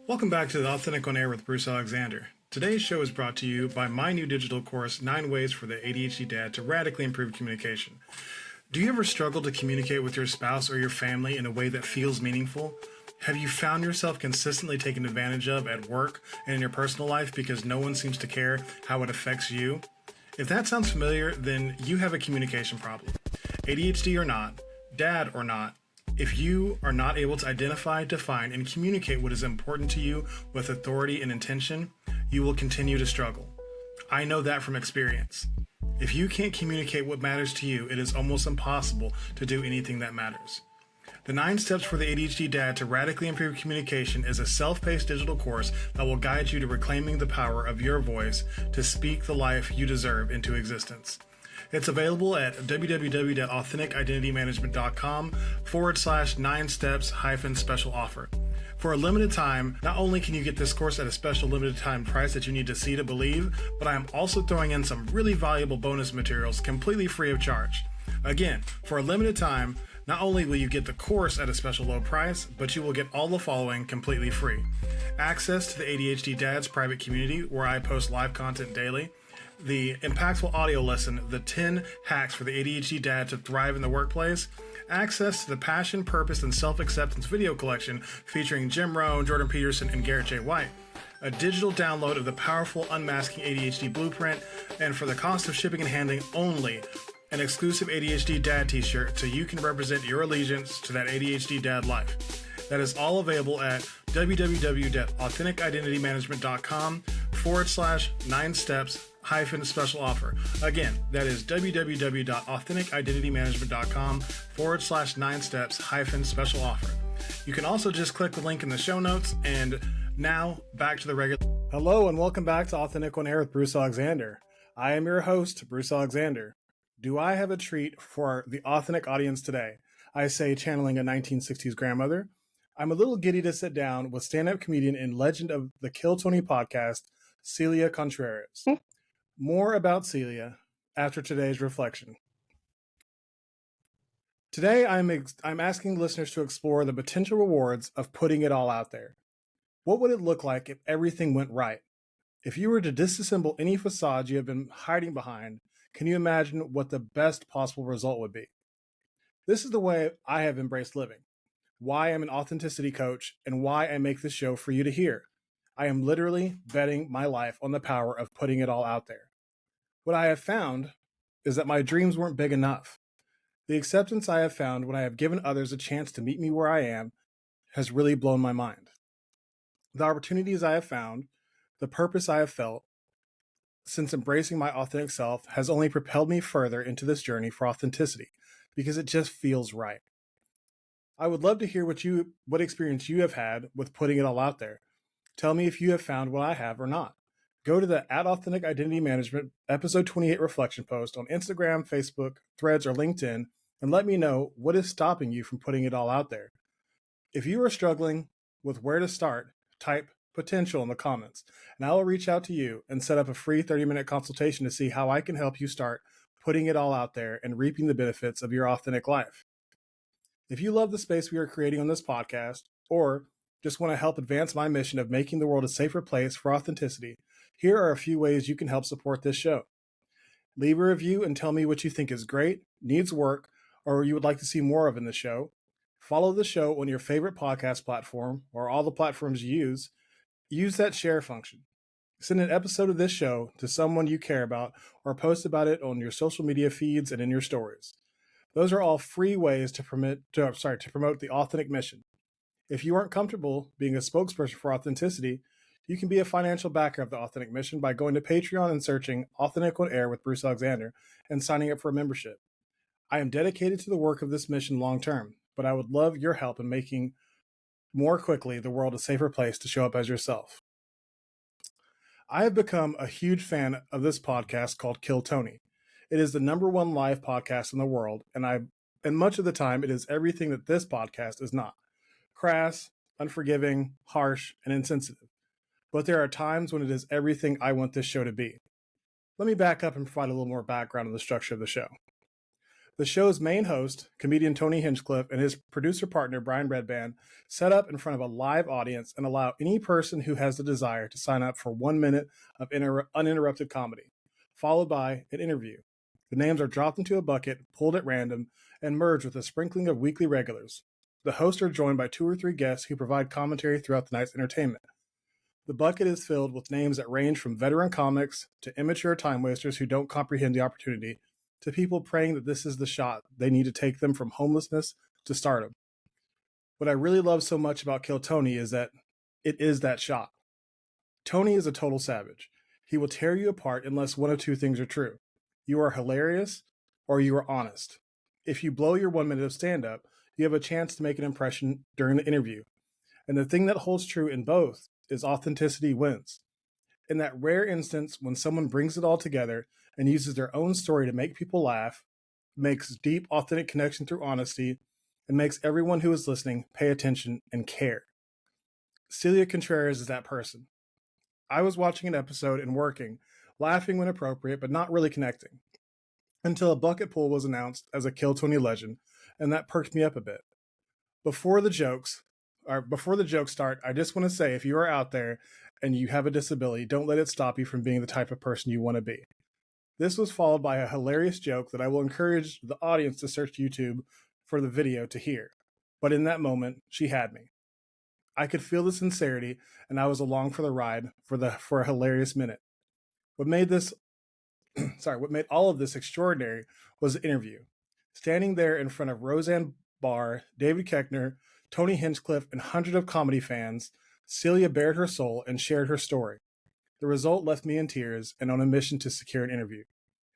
Welcome back to the Authentic on Air with Bruce Alexander. Today's show is brought to you by my new digital course, 9 Ways for the ADHD Dad to Radically Improve Communication. Do you ever struggle to communicate with your spouse or your family in a way that feels meaningful? Have you found yourself consistently taken advantage of at work and in your personal life because no one seems to care how it affects you? If that sounds familiar, then you have a communication problem. ADHD or not, dad or not, if you are not able to identify, define, and communicate what is important to you with authority and intention, you will continue to struggle. I know that from experience. If you can't communicate what matters to you, it is almost impossible to do anything that matters. The 9 Steps for the ADHD Dad to Radically Improve Communication is a self-paced digital course that will guide you to reclaiming the power of your voice to speak the life you deserve into existence. It's available at www.authenticidentitymanagementcom/9steps-special offer. For a limited time, not only can you get this course at a special limited time price that you need to see to believe, but I am also throwing in some really valuable bonus materials completely free of charge. Again, for a limited time, not only will you get the course at a special low price, but you will get all the following completely free. Access to the ADHD Dads private community where I post live content daily, the impactful audio lesson, The 10 Hacks for the ADHD Dad to Thrive in the Workplace, access to the Passion, Purpose, and Self-Acceptance video collection featuring Jim Rohn, Jordan Peterson, and Garrett J. White, a digital download of the powerful Unmasking ADHD Blueprint, and for the cost of shipping and handling only, an exclusive ADHD Dad t-shirt so you can represent your allegiance to that ADHD Dad life. That is all available at www.authenticidentitymanagementcom/9steps-special offer. Again, that is www.authenticidentitymanagementcom/9steps-special offer. You can also just click the link in the show notes. And now back to the regular. Hello and welcome back to Authentic on Air with Bruce Alexander. I am your host, Bruce Alexander. Do I have a treat for the authentic audience today? I say channeling a 1960s grandmother. I'm a little giddy to sit down with stand-up comedian and legend of the Kill Tony podcast, Celia Contreras. More about Celia after today's reflection. Today, I'm asking listeners to explore the potential rewards of putting it all out there. What would it look like if everything went right? If you were to disassemble any facade you have been hiding behind, can you imagine what the best possible result would be? This is the way I have embraced living, why I'm an authenticity coach, and why I make this show for you to hear. I am literally betting my life on the power of putting it all out there. What I have found is that my dreams weren't big enough. The acceptance I have found when I have given others a chance to meet me where I am has really blown my mind. The opportunities I have found, the purpose I have felt since embracing my authentic self has only propelled me further into this journey for authenticity because it just feels right. I would love to hear what experience you have had with putting it all out there. Tell me if you have found what I have or not. Go to the @Authentic Identity Management episode 28 reflection post on Instagram, Facebook, Threads, or LinkedIn, and let me know what is stopping you from putting it all out there. If you are struggling with where to start, type potential in the comments, and I will reach out to you and set up a free 30-minute consultation to see how I can help you start putting it all out there and reaping the benefits of your authentic life. If you love the space we are creating on this podcast, or just want to help advance my mission of making the world a safer place for authenticity, here are a few ways you can help support this show. Leave a review and tell me what you think is great, needs work, or you would like to see more of in the show. Follow the show on your favorite podcast platform or all the platforms you use. Use that share function. Send an episode of this show to someone you care about or post about it on your social media feeds and in your stories. Those are all free ways to promote the authentic mission. If you aren't comfortable being a spokesperson for authenticity, you can be a financial backer of the authentic mission by going to Patreon and searching Authentic on Air with Bruce Alexander and signing up for a membership. I am dedicated to the work of this mission long term, but I would love your help in making more quickly the world a safer place to show up as yourself. I have become a huge fan of this podcast called Kill Tony. It is the #1 live podcast in the world, and much of the time it is everything that this podcast is not. Crass, unforgiving, harsh, and insensitive. But there are times when it is everything I want this show to be. Let me back up and provide a little more background on the structure of the show. The show's main host, comedian Tony Hinchcliffe, and his producer partner, Brian Redband, set up in front of a live audience and allow any person who has the desire to sign up for 1 minute of uninterrupted comedy, followed by an interview. The names are dropped into a bucket, pulled at random, and merged with a sprinkling of weekly regulars. The hosts are joined by 2 or 3 guests who provide commentary throughout the night's entertainment. The bucket is filled with names that range from veteran comics to immature time wasters who don't comprehend the opportunity, to people praying that this is the shot they need to take them from homelessness to stardom. What I really love so much about Kill Tony is that it is that shot. Tony is a total savage. He will tear you apart unless one of 2 things are true. You are hilarious or you are honest. If you blow your 1 minute of stand-up, you have a chance to make an impression during the interview. And the thing that holds true in both is authenticity wins. In that rare instance when someone brings it all together and uses their own story to make people laugh, makes deep, authentic connection through honesty, and makes everyone who is listening pay attention and care. Celia Contreras is that person. I was watching an episode and working, laughing when appropriate, but not really connecting, until a bucket pool was announced as a Kill Tony legend, and that perked me up a bit. Before the jokes start, I just want to say, if you are out there and you have a disability, don't let it stop you from being the type of person you want to be. This was followed by a hilarious joke that I will encourage the audience to search YouTube for the video to hear. But in that moment, she had me. I could feel the sincerity, and I was along for the ride for a hilarious minute. What made all of this extraordinary was the interview. Standing there in front of Roseanne Barr, David Koechner, Tony Hinchcliffe, and hundreds of comedy fans, Celia bared her soul and shared her story. The result left me in tears and on a mission to secure an interview.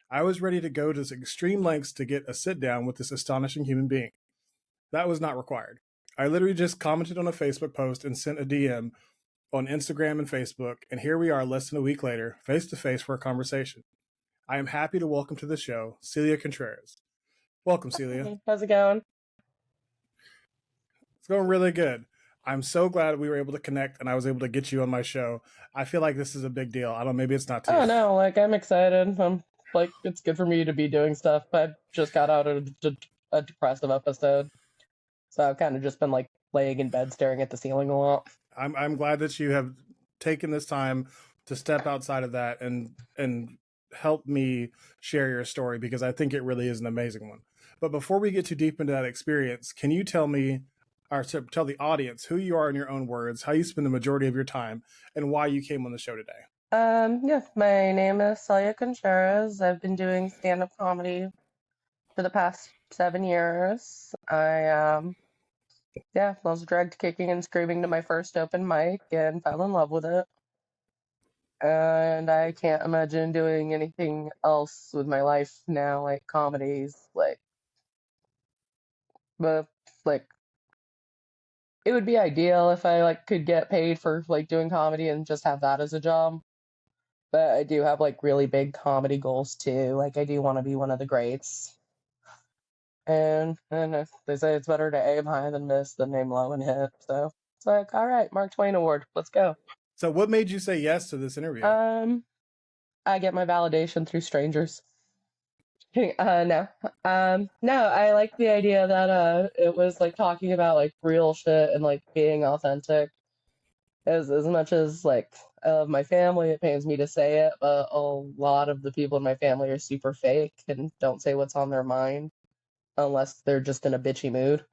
I was ready to go to extreme lengths to get a sit down with this astonishing human being. That was not required. I literally just commented on a Facebook post and sent a DM on Instagram and Facebook, and here we are less than a week later, face to face for a conversation. I am happy to welcome to the show Celia Contreras. Welcome, Celia. How's it going? It's going really good. I'm so glad we were able to connect and I was able to get you on my show. I feel like this is a big deal. I don't know, maybe it's not to you. Oh no, I'm excited. It's good for me to be doing stuff. I just got out of a depressive episode, so I've kind of just been laying in bed staring at the ceiling a lot. I'm glad that you have taken this time to step outside of that and help me share your story, because I think it really is an amazing one. But before we get too deep into that experience, can you tell me, or tell the audience, who you are in your own words, how you spend the majority of your time, and why you came on the show today? Yeah, my name is Celia Contreras. I've been doing stand-up comedy for the past 7 years. I was dragged kicking and screaming to my first open mic and fell in love with it. And I can't imagine doing anything else with my life now, like comedies, but it would be ideal if I could get paid for doing comedy and just have that as a job. But I do have really big comedy goals too. I do want to be one of the greats. And if they say it's better to aim high than miss than aim low and hit. So it's all right, Mark Twain Award, let's go. So what made you say yes to this interview? I get my validation through strangers. No. I like the idea that it was talking about real shit and being authentic. As much as I love my family, it pains me to say it, but a lot of the people in my family are super fake and don't say what's on their mind unless they're just in a bitchy mood.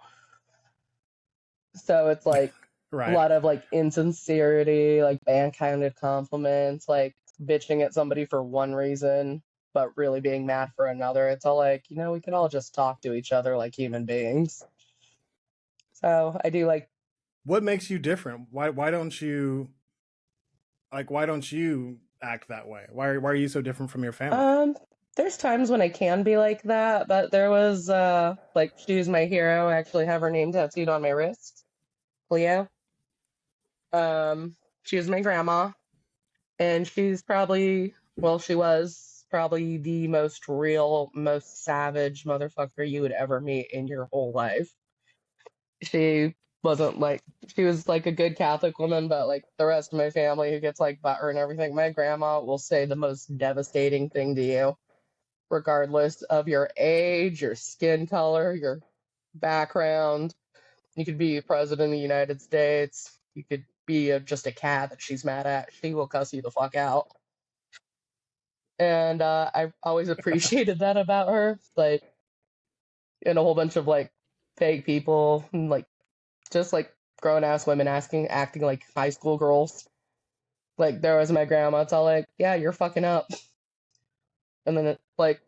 So it's right. A lot of insincerity, backhanded compliments, bitching at somebody for one reason but really being mad for another. It's all we can all just talk to each other like human beings. So I do What makes you different? Why don't you act that way? Why are you so different from your family? There's times when I can be like that, but there was she's my hero. I actually have her name tattooed on my wrist. Cleo. She was my grandma, and she was probably the most real, most savage motherfucker you would ever meet in your whole life. She wasn't she was a good Catholic woman, but the rest of my family who gets butter and everything, my grandma will say the most devastating thing to you. regardless of your age, your skin color, your background. You could be president of the United States. You could be just a cat that she's mad at. She will cuss you the fuck out. And I always appreciated that about her. Like, and a whole bunch of like fake people, and, like just like grown ass women acting like high school girls. Like there was my grandma. It's all like, yeah, you're fucking up. And then like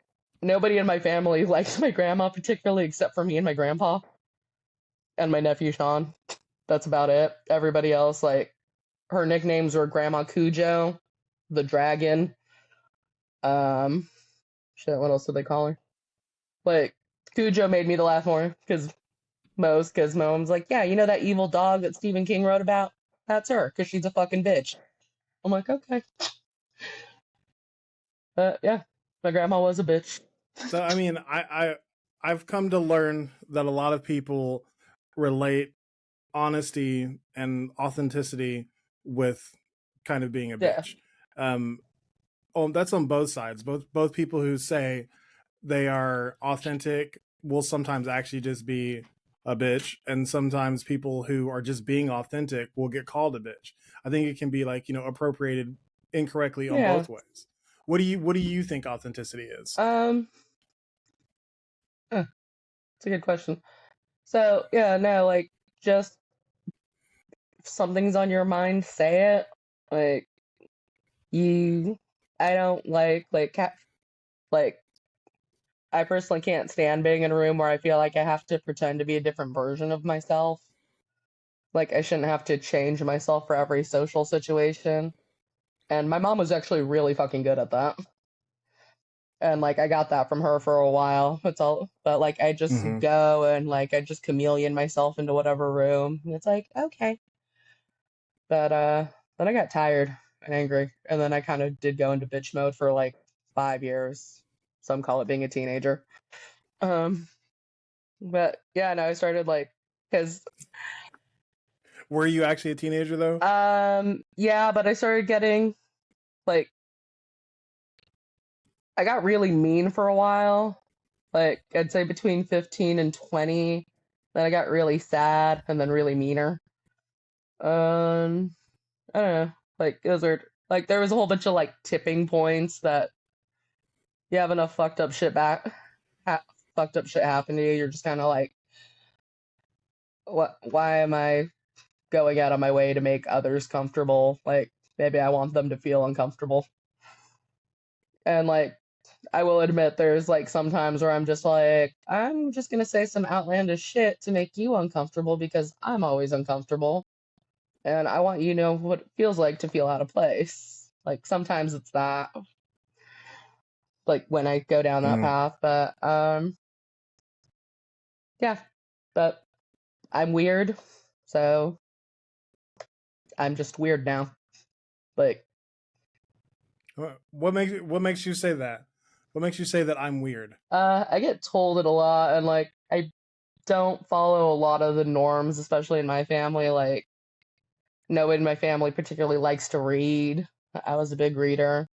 nobody in my family likes my grandma particularly, except for me and my grandpa and my nephew Sean. That's about it. Everybody else, like her nicknames were Grandma Cujo, the dragon. Um, shit, what else did they call her? Like Cujo made me to laugh more because mom's like, yeah, you know that evil dog that Stephen King wrote about? That's her, because she's a fucking bitch. I'm like, okay. Yeah, my grandma was a bitch. So I mean, I've come to learn that a lot of people relate honesty and authenticity with kind of being a Yeah, bitch. That's on both sides. Both people who say they are authentic will sometimes actually just be a bitch, and sometimes people who are just being authentic will get called a bitch. I think it can be like, appropriated incorrectly on yeah. both ways. What do you think authenticity is? It's a good question. So yeah, no, like just if something's on your mind, say it. Like you, I don't like cat like I personally can't stand being in a room where I feel like I have to pretend to be a different version of myself. Like I shouldn't have to change myself for every social situation. And my mom was actually really fucking good at that. And like I got that from her for a while. It's all, but like I just Mm-hmm. go and like I just chameleon myself into whatever room. And it's like, okay. But then I got tired and angry. And then I kind of did go into bitch mode for like 5 years. Some call it being a teenager. Um but yeah, no, I started like because Were you actually a teenager though? yeah, but I started getting like I got really mean for a while. Like I'd say between 15 and 20. Then I got really sad and then really meaner. Um I don't know. Like those are like there was a whole bunch of like tipping points that you have enough ha- fucked up shit happen to you. You're just kind of like, what? Why am I going out of my way to make others comfortable? Like maybe I want them to feel uncomfortable. And like I will admit, there's like sometimes where I'm just like, I'm just gonna say some outlandish shit to make you uncomfortable because I'm always uncomfortable, and I want you to know what it feels like to feel out of place. Like sometimes it's that, like when I go down that Mm. path, but yeah, but I'm weird, so I'm just weird now. Like, What makes you say that? What makes you say that I'm weird? I get told it a lot, and like I don't follow a lot of the norms, especially in my family. Like, no one in my family particularly likes to read. I was a big reader.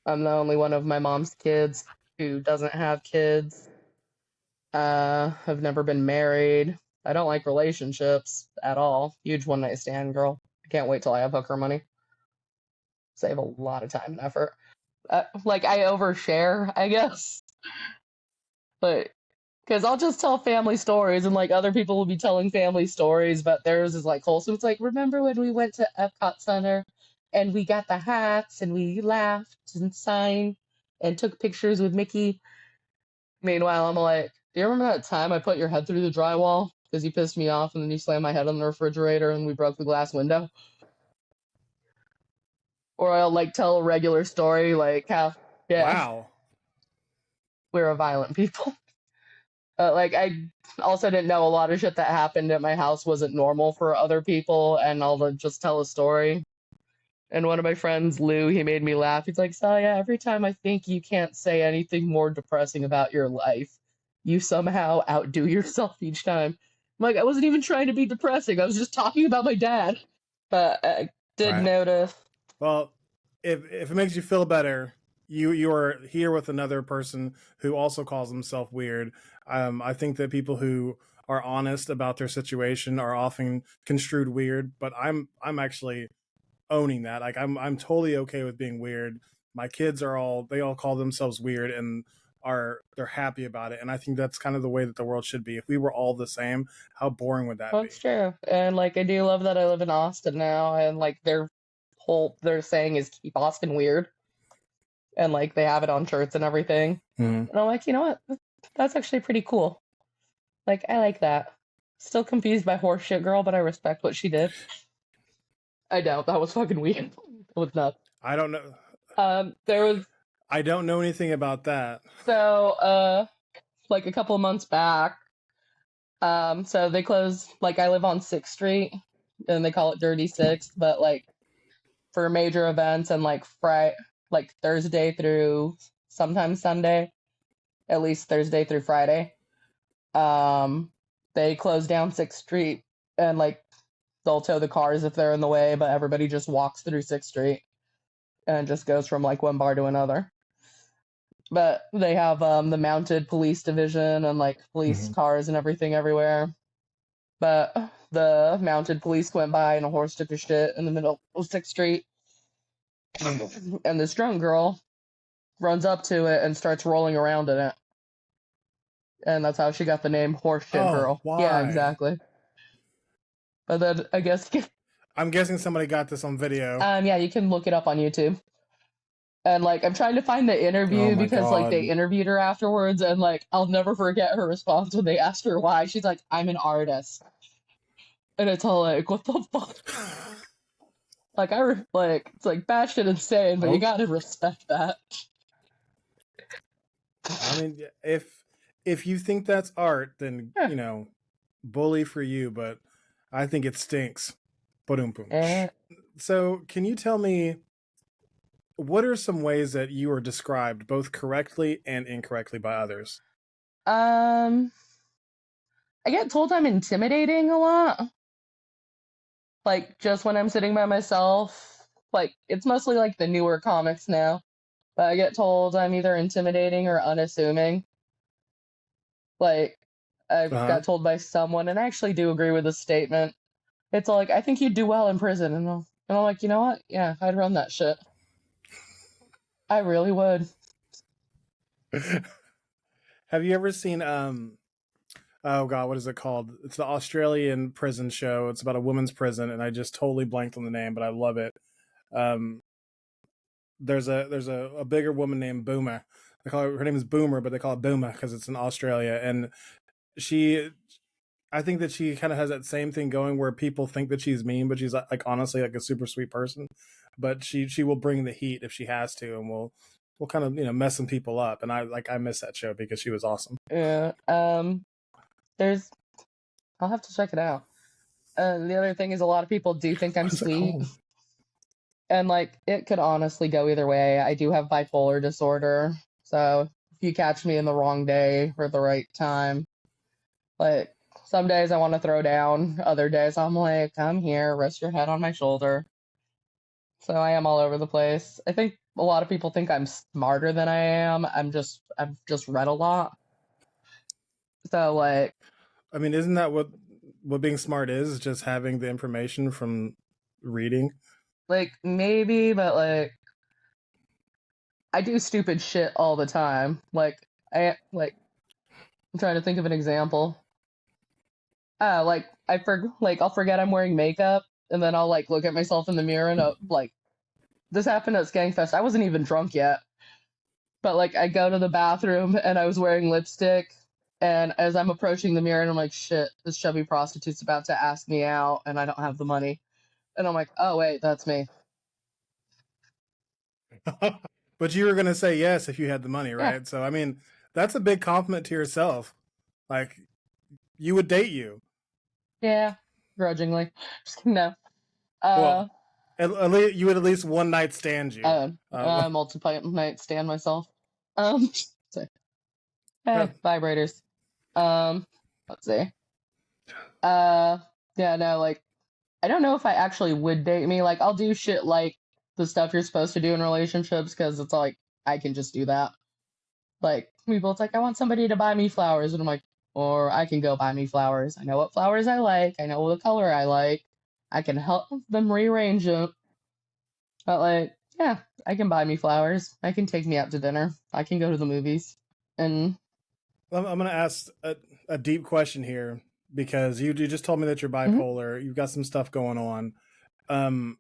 I'm the only one of my mom's kids who doesn't have kids. I've never been married. I don't like relationships at all. Huge one night stand girl. I can't wait till I have hooker money. Save a lot of time and effort. Like I overshare, I guess, but because I'll just tell family stories, and like other people will be telling family stories, but theirs is like wholesome. It's like, remember when we went to Epcot Center and we got the hats and we laughed and signed and took pictures with Mickey? Meanwhile, I'm like, do you remember that time I put your head through the drywall because you pissed me off and then you slammed my head on the refrigerator and we broke the glass window? Or I'll like tell a regular story like how, yeah, Wow. we're a violent people. Like I also didn't know a lot of shit that happened at my house wasn't normal for other people, and I'll just tell a story. And one of my friends, Lou, he made me laugh. He's like, Celia, every time I think you can't say anything more depressing about your life, you somehow outdo yourself each time. I'm like, I wasn't even trying to be depressing. I was just talking about my dad. But I did Right. notice. Well, if it makes you feel better, you are here with another person who also calls himself weird. I think that people who are honest about their situation are often construed weird, but I'm actually owning that. Like I'm totally okay with being weird. My kids are all call themselves weird and they're happy about it. And I think that's kind of the way that the world should be. If we were all the same, how boring would that Well, be? it's true. And like I do love that I live in Austin now, and like their saying is keep Austin weird, and like they have it on shirts and everything. Mm-hmm. And I'm like, you know what? That's actually pretty cool. Like I like that. Still confused by horseshit girl, but I respect what she did. I doubt that was fucking weird. It was nuts. I don't know. There was I don't know anything about that. like a couple of months back. So they closed. Like I live on 6th Street, and they call it Dirty Sixth, but like for major events and like like Thursday through sometimes Sunday, at least Thursday through Friday. They close down 6th Street, and like they'll tow the cars if they're in the way, but everybody just walks through 6th Street and just goes from like one bar to another. But they have the mounted police division and like police cars and everything everywhere. But the mounted police went by and a horse took a shit in the middle of 6th Street. And this drunk girl runs up to it and starts rolling around in it. And that's how she got the name Horse Shit Girl. Why? Yeah, exactly. But then I guess I'm guessing somebody got this on video. Yeah, you can look it up on YouTube. And like I'm trying to find the interview because like they interviewed her afterwards, and like I'll never forget her response when they asked her why. She's like, "I'm an artist," and it's all like, "What the fuck?" Like it's like batshit insane, but you gotta respect that. I mean, if you think that's art, then you know, bully for you. But I think it stinks. So, can you tell me what are some ways that you are described both correctly and incorrectly by others? I get told I'm intimidating a lot. Like just when I'm sitting by myself, like it's mostly like the newer comics now. But I get told I'm either intimidating or unassuming. Like I got told by someone, and I actually do agree with the statement. It's like, I think you'd do well in prison, and I'm like, you know what? Yeah, I'd run that shit. I really would. Have you ever seen oh god, what is it called? It's the Australian prison show. It's about a women's prison, and I just totally blanked on the name, but I love it. There's a bigger woman named Boomer. Her name is Boomer, but they call it Boomer because it's in Australia, and I think that she kind of has that same thing going where people think that she's mean, but she's like honestly like a super sweet person. But she will bring the heat if she has to, and will kind of mess some people up. And I miss that show because she was awesome. Yeah. I'll have to check it out. The other thing is a lot of people do think I'm sweet. And like it could honestly go either way. I do have bipolar disorder. So if you catch me in the wrong day or the right time, like some days I want to throw down, other days I'm like, come here, rest your head on my shoulder. So I am all over the place. I think a lot of people think I'm smarter than I am. I've just read a lot. So like, I mean, isn't that what being smart is? Just having the information from reading? Like maybe, but like I do stupid shit all the time. I'm trying to think of an example. Like I'll forget I'm wearing makeup, and then I'll like look at myself in the mirror and like this happened at Skankfest. I wasn't even drunk yet, but like I go to the bathroom and I was wearing lipstick, and as I'm approaching the mirror, and I'm like, shit, this chubby prostitute's about to ask me out, and I don't have the money, and I'm like, oh wait, that's me. But you were gonna say yes if you had the money, right? Yeah. So I mean, that's a big compliment to yourself. Like, you would date you. Yeah, grudgingly. No. Well, at least you would at least one night stand you. Multiple night stand myself. So, vibrators. Let's see. Yeah, no, like I don't know if I actually would date me. Like I'll do shit like the stuff you're supposed to do in relationships because it's like I can just do that. Like, we both like, I want somebody to buy me flowers. And I'm like, or I can go buy me flowers. I know what flowers I like. I know what color I like. I can help them rearrange them. But, like, yeah, I can buy me flowers. I can take me out to dinner. I can go to the movies. And, I'm going to ask a deep question here because you just told me that you're mhm. bipolar. You've got some stuff going on. Um,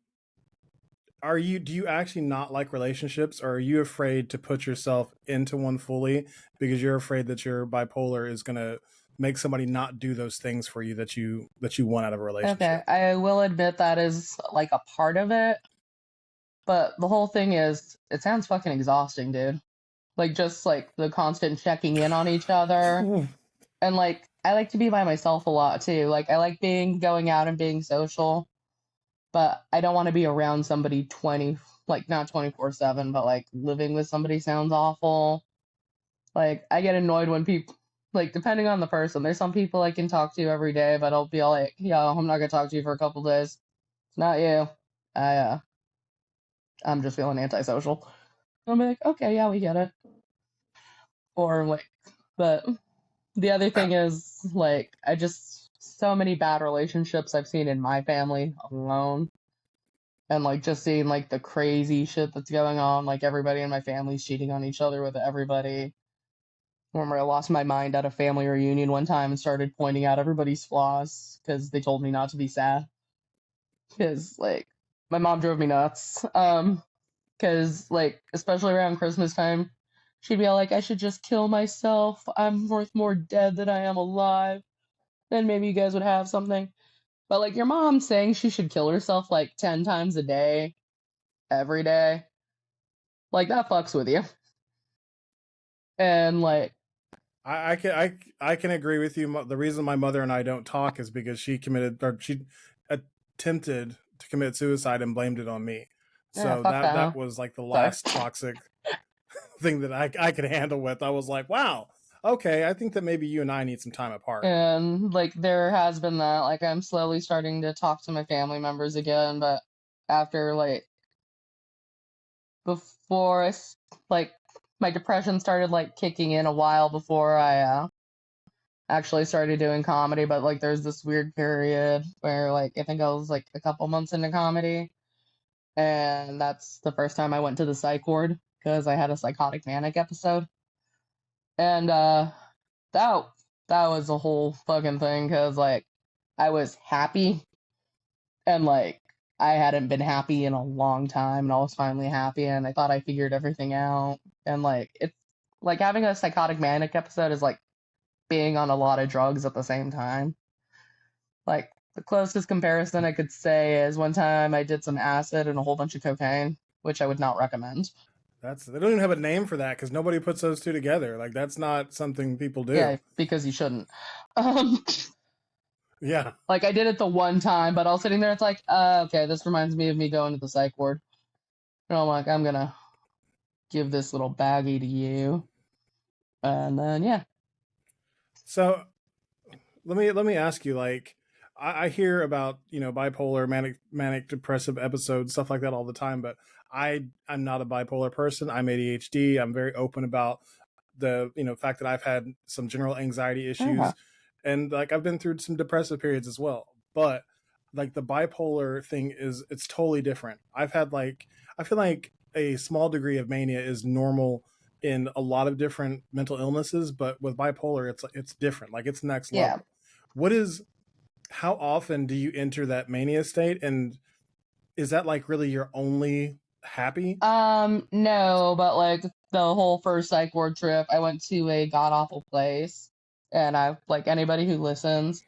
do you actually not like relationships, or are you afraid to put yourself into one fully because you're afraid that your bipolar is going to make somebody not do those things for you that you want out of a Okay, relationship? I will admit that is like a part of it. But the whole thing is, it sounds fucking exhausting, dude. Like, just like the constant checking in on each other. And like, I like to be by myself a lot too. Like, I like going out and being social, but I don't want to be around somebody 20, like, not 24/7, but like living with somebody sounds awful. Like, I get annoyed when people, like, depending on the person, there's some people I can talk to every day, but I'll be all like, yo, I'm not gonna talk to you for a couple days. It's not you. I, uh, I'm just feeling antisocial. I'm like, okay, yeah, we get it. Or like, but the other thing is, like, I just, so many bad relationships I've seen in my family alone. And like, just seeing like the crazy shit that's going on, like everybody in my family's cheating on each other with everybody. Remember, I lost my mind at a family reunion one time and started pointing out everybody's flaws because they told me not to be sad. Because, like, my mom drove me nuts. Because, like, especially around Christmas time, she'd be all like, I should just kill myself. I'm worth more dead than I am alive. Then maybe you guys would have something. But, like, your mom saying she should kill herself like 10 times a day, every day, like, that fucks with you. And, like, I can agree with you. The reason my mother and I don't talk is because she attempted to commit suicide and blamed it on me. yeah, So fuck that, huh? that was like the Sorry. last toxic thing that I could handle with. I was like, wow, okay, I think that maybe you and I need some time apart. And like there has been that, like I'm slowly starting to talk to my family members again, but after like before like my depression started like kicking in a while before I actually started doing comedy, but like there's this weird period where like I think I was like a couple months into comedy, and that's the first time I went to the psych ward because I had a psychotic manic episode. And that that was a whole fucking thing because like I was happy and like I hadn't been happy in a long time, and I was finally happy, and I thought I figured everything out. And like it's like having a psychotic manic episode is like being on a lot of drugs at the same time. Like the closest comparison I could say is one time I did some acid and a whole bunch of cocaine, which I would not recommend. They don't even have a name for that because nobody puts those two together. Like that's not something people Yeah, do. because you shouldn't. Um, Yeah, like I did it the one time, but I was sitting there. It's like, okay, this reminds me of me going to the psych ward. And I'm like, I'm gonna give this little baggie to you, and then yeah. so let me ask you, like, I hear about, bipolar, manic depressive episodes, stuff like that all the time, but I'm not a bipolar person. I'm ADHD. I'm very open about the fact that I've had some general anxiety Uh-huh. issues, and like I've been through some depressive periods as well. But like the bipolar thing it's totally different. I feel like a small degree of mania is normal in a lot of different mental illnesses, but with bipolar it's different. Like it's next Yeah. level. What is How often do you enter that mania state, and is that like really your only happy? No, but like the whole first psych ward trip, I went to a god awful place, and I like anybody who listens,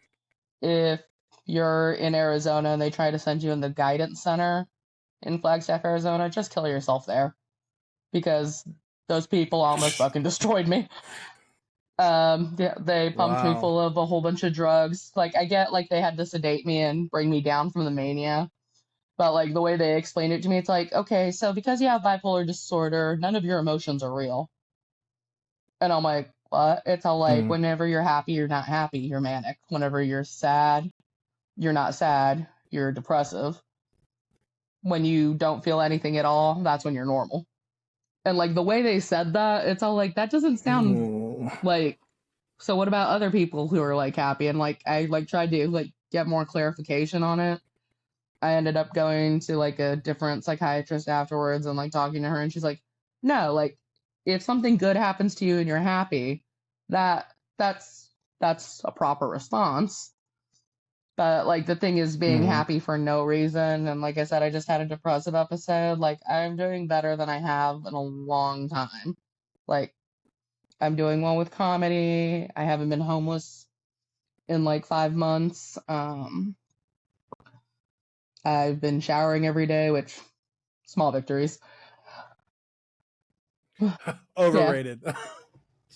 if you're in Arizona and they try to send you in the guidance center in Flagstaff, Arizona, just kill yourself there because those people almost fucking destroyed me. They pumped me Wow. full of a whole bunch of drugs. Like I get like they had to sedate me and bring me down from the mania. But like the way they explained it to me, it's like, okay, so because you have bipolar disorder, none of your emotions are real. And I'm like, what? It's all like Hmm. whenever you're happy, you're not happy, you're manic. Whenever you're sad, you're not sad, you're depressive. When you don't feel anything at all, that's when you're normal. And like the way they said that, it's all like that doesn't sound Ooh. like. So what about other people who are like happy? And like I like tried to like get more clarification on it. I ended up going to like a different psychiatrist afterwards and like talking to her, and she's like, no, like if something good happens to you and you're happy, that that's that's a proper response. But like the thing is being Mhm. happy for no reason, and like I said, I just had a depressive episode. Like I'm doing better than I have in a long time. Like I'm doing well with comedy. I haven't been homeless in like 5 months. I've been showering every day, which small victories. Yeah. Overrated.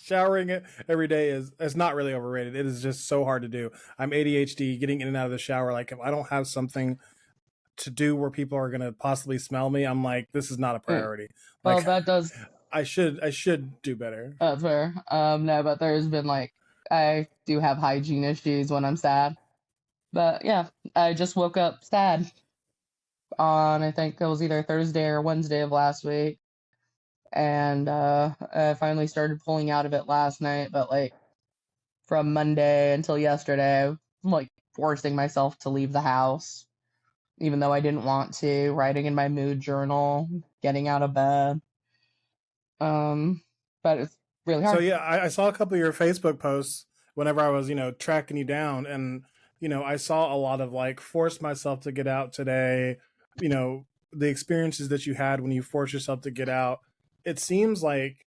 Showering it every day is not really overrated. It is just so hard to do. I'm ADHD, getting in and out of the shower. Like if I don't have something to do where people are gonna possibly smell me, I'm like, this is not a Mm. priority. Well, Like that does. I should do better. That's fair. No, but there's been like I do have hygiene issues when I'm sad. But yeah, I just woke up sad on I think it was either Thursday or Wednesday of last week, and I finally started pulling out of it last night. But like from Monday until yesterday, I'm like forcing myself to leave the house, even though I didn't want to. Writing in my mood journal, getting out of bed. Um, but it's really So hard. yeah, I saw a couple of your Facebook posts whenever I was, tracking you down, and I saw a lot of like force myself to get out today. The experiences that you had when you force yourself to get out. It seems like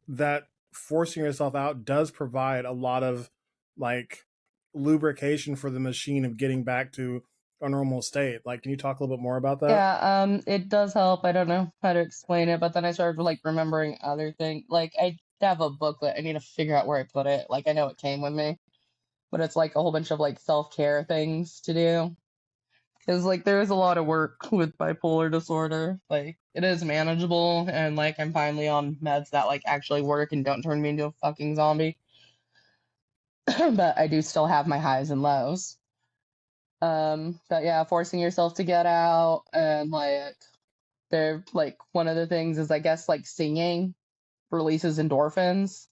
that forcing yourself out does provide a lot of like lubrication for the machine of getting back to a normal state. Like, can you talk a little bit more about that? Yeah, it does help. I don't know how to explain it, but then I started like remembering other things. Like I have a booklet. I need to figure out where I put it. Like I know it came with me, but it's like a whole bunch of like self-care things to do. Because like there is a lot of work with bipolar disorder. Like it is manageable, and like I'm finally on meds that like actually work and don't turn me into a fucking zombie. But I do still have my highs and lows. But yeah, forcing yourself to get out and like they're like one of the things is I guess like singing releases endorphins.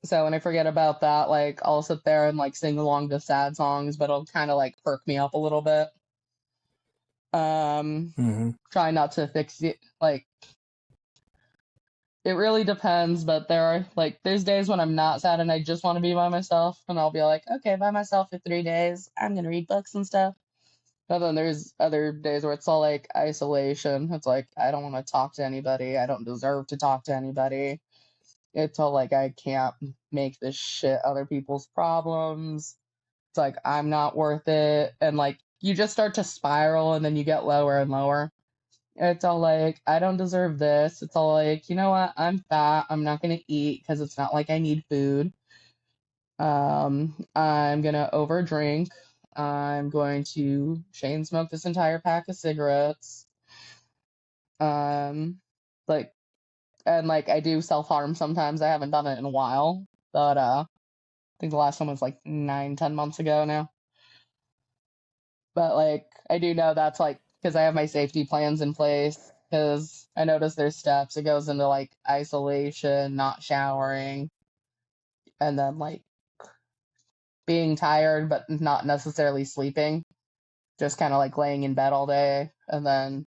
So when I forget about that, like I'll sit there and like sing along to sad songs, but it'll kind of like perk me up a little bit. Um, Mm-hmm. Try not to fix it. Like it really depends, but there's days when I'm not sad and I just want to be by myself, and I'll be like, okay, by myself for 3 days. I'm gonna read books and stuff. But then there's other days where it's all like isolation. It's like I don't want to talk to anybody. I don't deserve to talk to anybody. It's all like I can't make this shit other people's problems. It's like I'm not worth it. And like you just start to spiral and then you get lower and lower. It's all like I don't deserve this. It's all like, you know what? I'm fat. I'm not going to eat because it's not like I need food. I'm going to overdrink. I'm going to chain smoke this entire pack of cigarettes. Um like and like I do self-harm sometimes. I haven't done it in a while, but I think the last one was like 9, 10 months ago now. But like I do know that's like because I have my safety plans in place. Because I notice there's steps. It goes into like isolation, not showering, and then like being tired but not necessarily sleeping. Just kind of like laying in bed all day, and then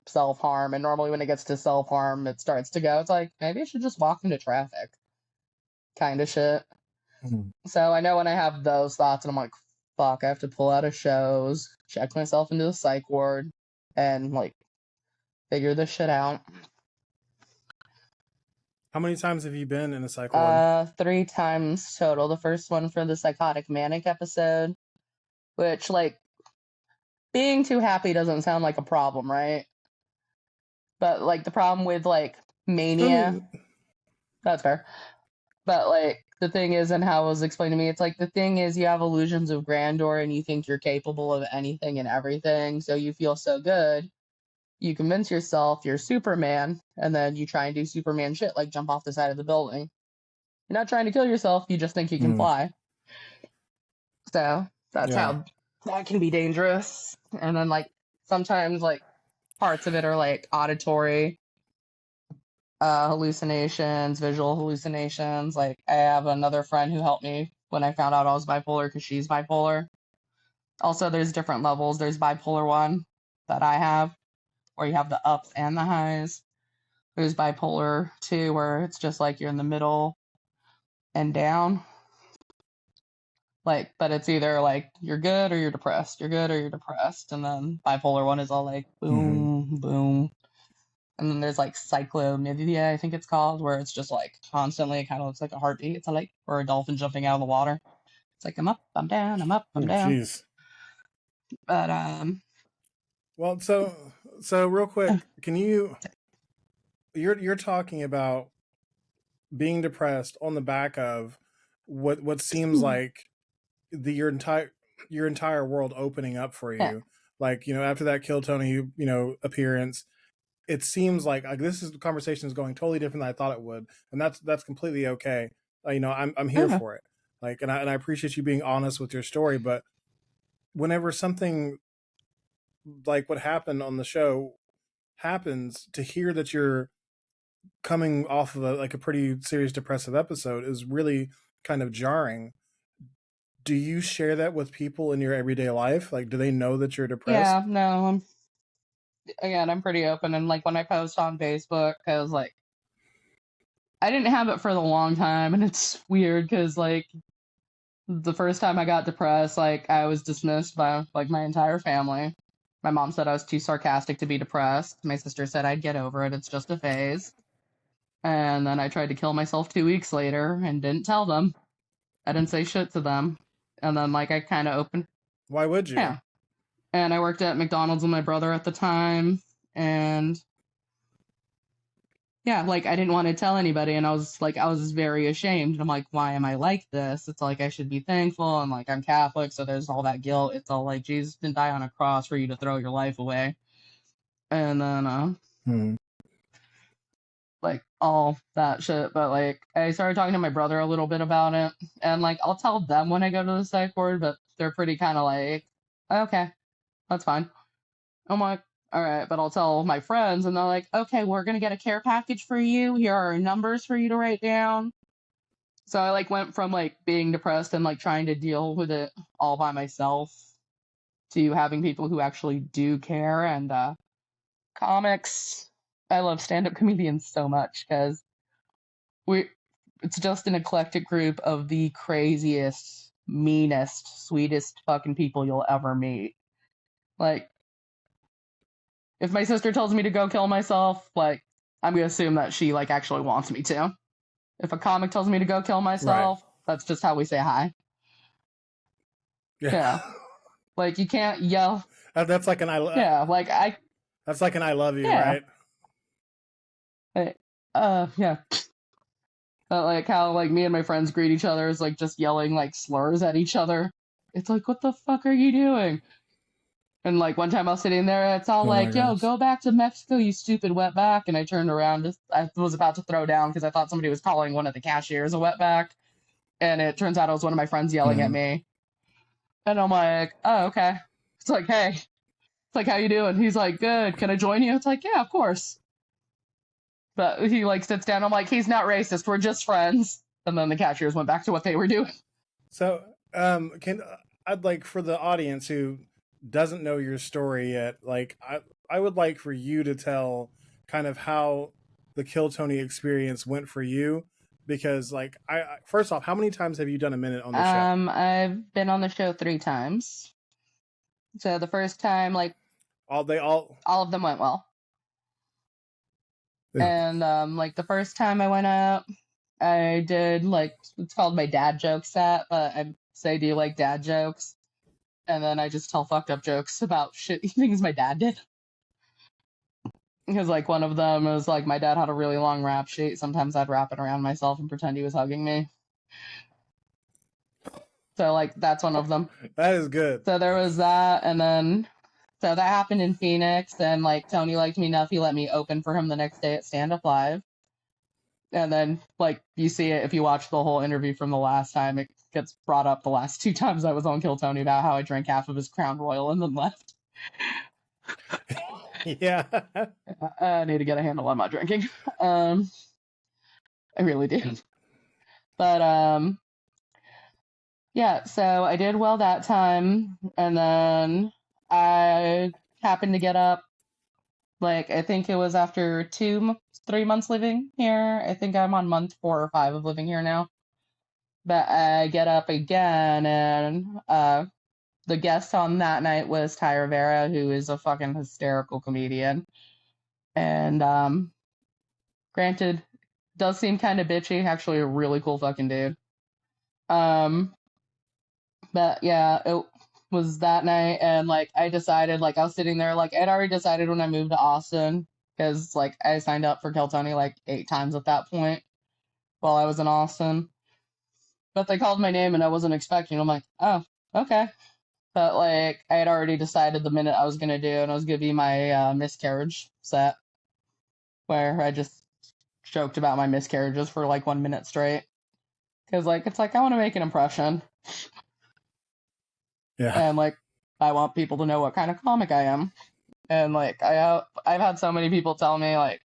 self harm. And normally when it gets to self harm, it starts to go. It's like maybe I should just walk into traffic, kind of shit. Mm-hmm. So I know when I have those thoughts and I'm like, fuck, I have to pull out of shows, check myself into the psych ward, and like figure this shit out. How many times have you been in a psych ward? 3 times total. The first one for the psychotic manic episode, which like being too happy doesn't sound like a problem, right? But like the problem with like I mania, mean, that's fair. But like the thing is, and how it was explained to me, it's like the thing is you have illusions of grandeur and you think you're capable of anything and everything, so you feel so good. You convince yourself you're Superman, and then you try and do Superman shit like jump off the side of the building. You're not trying to kill yourself, you just think you can mm, fly. So that's yeah. how that can be dangerous. And then like sometimes like parts of it are like auditory. hallucinations, visual hallucinations. Like, I have another friend who helped me when I found out I was bipolar because she's bipolar. Also, there's different levels. There's bipolar 1 that I have, where you have the ups and the highs. There's bipolar 2, where it's just like you're in the middle and down. Like, but it's either like you're good or you're depressed. You're good or you're depressed. And then bipolar 1 is all like boom, boom. And then there's like cyclomythia, I think it's called, where it's just like constantly, it kind of looks like a heartbeat. It's like, or a dolphin jumping out of the water. It's like, I'm up, I'm down, I'm up, I'm down. Jeez. But Well, so real quick, can you're talking about being depressed on the back of what seems like your entire world opening up for you. Yeah. Like, after that Kill Tony, appearance, it seems like this is the conversation is going totally different than I thought it would, and that's completely okay. I'm here for it. Like, and I appreciate you being honest with your story, but whenever something like what happened on the show happens, to hear that you're coming off of a pretty serious depressive episode is really kind of jarring. Do you share that with people in your everyday life? Like, do they know that you're depressed? Yeah, no, I'm pretty open. And like when I post on Facebook, because like I didn't have it for a long time, and it's weird because like the first time I got depressed, like I was dismissed by like my entire family. My mom said I was too sarcastic to be depressed. My sister said I'd get over it. It's just a phase. And then I tried to kill myself 2 weeks later and didn't tell them. I didn't say shit to them. And then like I kind of opened. Why would you? Yeah. And I worked at McDonald's with my brother at the time. And yeah, like I didn't want to tell anybody. And I was very ashamed. I'm like, why am I like this? It's like I should be thankful. And like I'm Catholic, so there's all that guilt. It's all like Jesus didn't die on a cross for you to throw your life away. And then like all that shit. But like I started talking to my brother a little bit about it. And like I'll tell them when I go to the psych ward, but they're pretty kind of like, okay, that's fine. I'm like, all right, but I'll tell my friends, and they're like, okay, we're gonna get a care package for you. Here are numbers for you to write down. So I like went from like being depressed and like trying to deal with it all by myself to having people who actually do care. And comics, I love stand-up comedians so much because it's just an eclectic group of the craziest, meanest, sweetest fucking people you'll ever meet. Like, if my sister tells me to go kill myself, like, I'm gonna assume that she like actually wants me to. If a comic tells me to go kill myself, that's just how we say hi. Yeah. Like, you can't yell. That's like an Yeah, like that's like an I love you, yeah. right? Yeah. But like how like me and my friends greet each other is like just yelling like slurs at each other. It's like, what the fuck are you doing? And like one time I was sitting there, it's all like, yo, go back to Mexico, you stupid wetback. And I turned around, I was about to throw down because I thought somebody was calling one of the cashiers a wetback. And it turns out it was one of my friends yelling at me. And I'm like, oh, okay. It's like, hey. It's like, how you doing? He's like, good. Can I join you? It's like, yeah, of course. But he like sits down. I'm like, he's not racist. We're just friends. And then the cashiers went back to what they were doing. So, I'd like for the audience who doesn't know your story yet, like I would like for you to tell kind of how the Kill Tony experience went for you, because like I first off, how many times have you done a minute on the show? I've been on the show 3 times. So the first time, like all of them went well. Yeah. And like the first time I went up, I did like, it's called my dad joke set, but I say, do you like dad jokes? And then I just tell fucked up jokes about shitty things my dad did. Because like one of them was like, my dad had a really long rap sheet. Sometimes I'd wrap it around myself and pretend he was hugging me. So like that's one of them. That is good. So there was that, and then so that happened in Phoenix, and like Tony liked me enough, he let me open for him the next day at Stand Up Live. And then like you see it if you watch the whole interview from the last time, it gets brought up the last 2 times I was on Kill Tony about how I drank half of his Crown Royal and then left. Yeah. I need to get a handle on my drinking. I really do. But yeah, so I did well that time, and then I happened to get up, like, I think it was after 3 months living here. I think I'm on month 4 or 5 of living here now. But I get up again, and the guest on that night was Ty Rivera, who is a fucking hysterical comedian. And granted, does seem kind of bitchy, actually a really cool fucking dude. Um, But yeah, it was that night, and like I decided, like I was sitting there, like I'd already decided when I moved to Austin, because like I signed up for Keltoni like 8 times at that point while I was in Austin. But they called my name and I wasn't expecting. I'm like, oh, okay. But like I had already decided the minute I was gonna do, and I was gonna be my miscarriage set, where I just joked about my miscarriages for like 1 minute straight, because like it's like I want to make an impression, Yeah. and like I want people to know what kind of comic I am. And like I've had so many people tell me like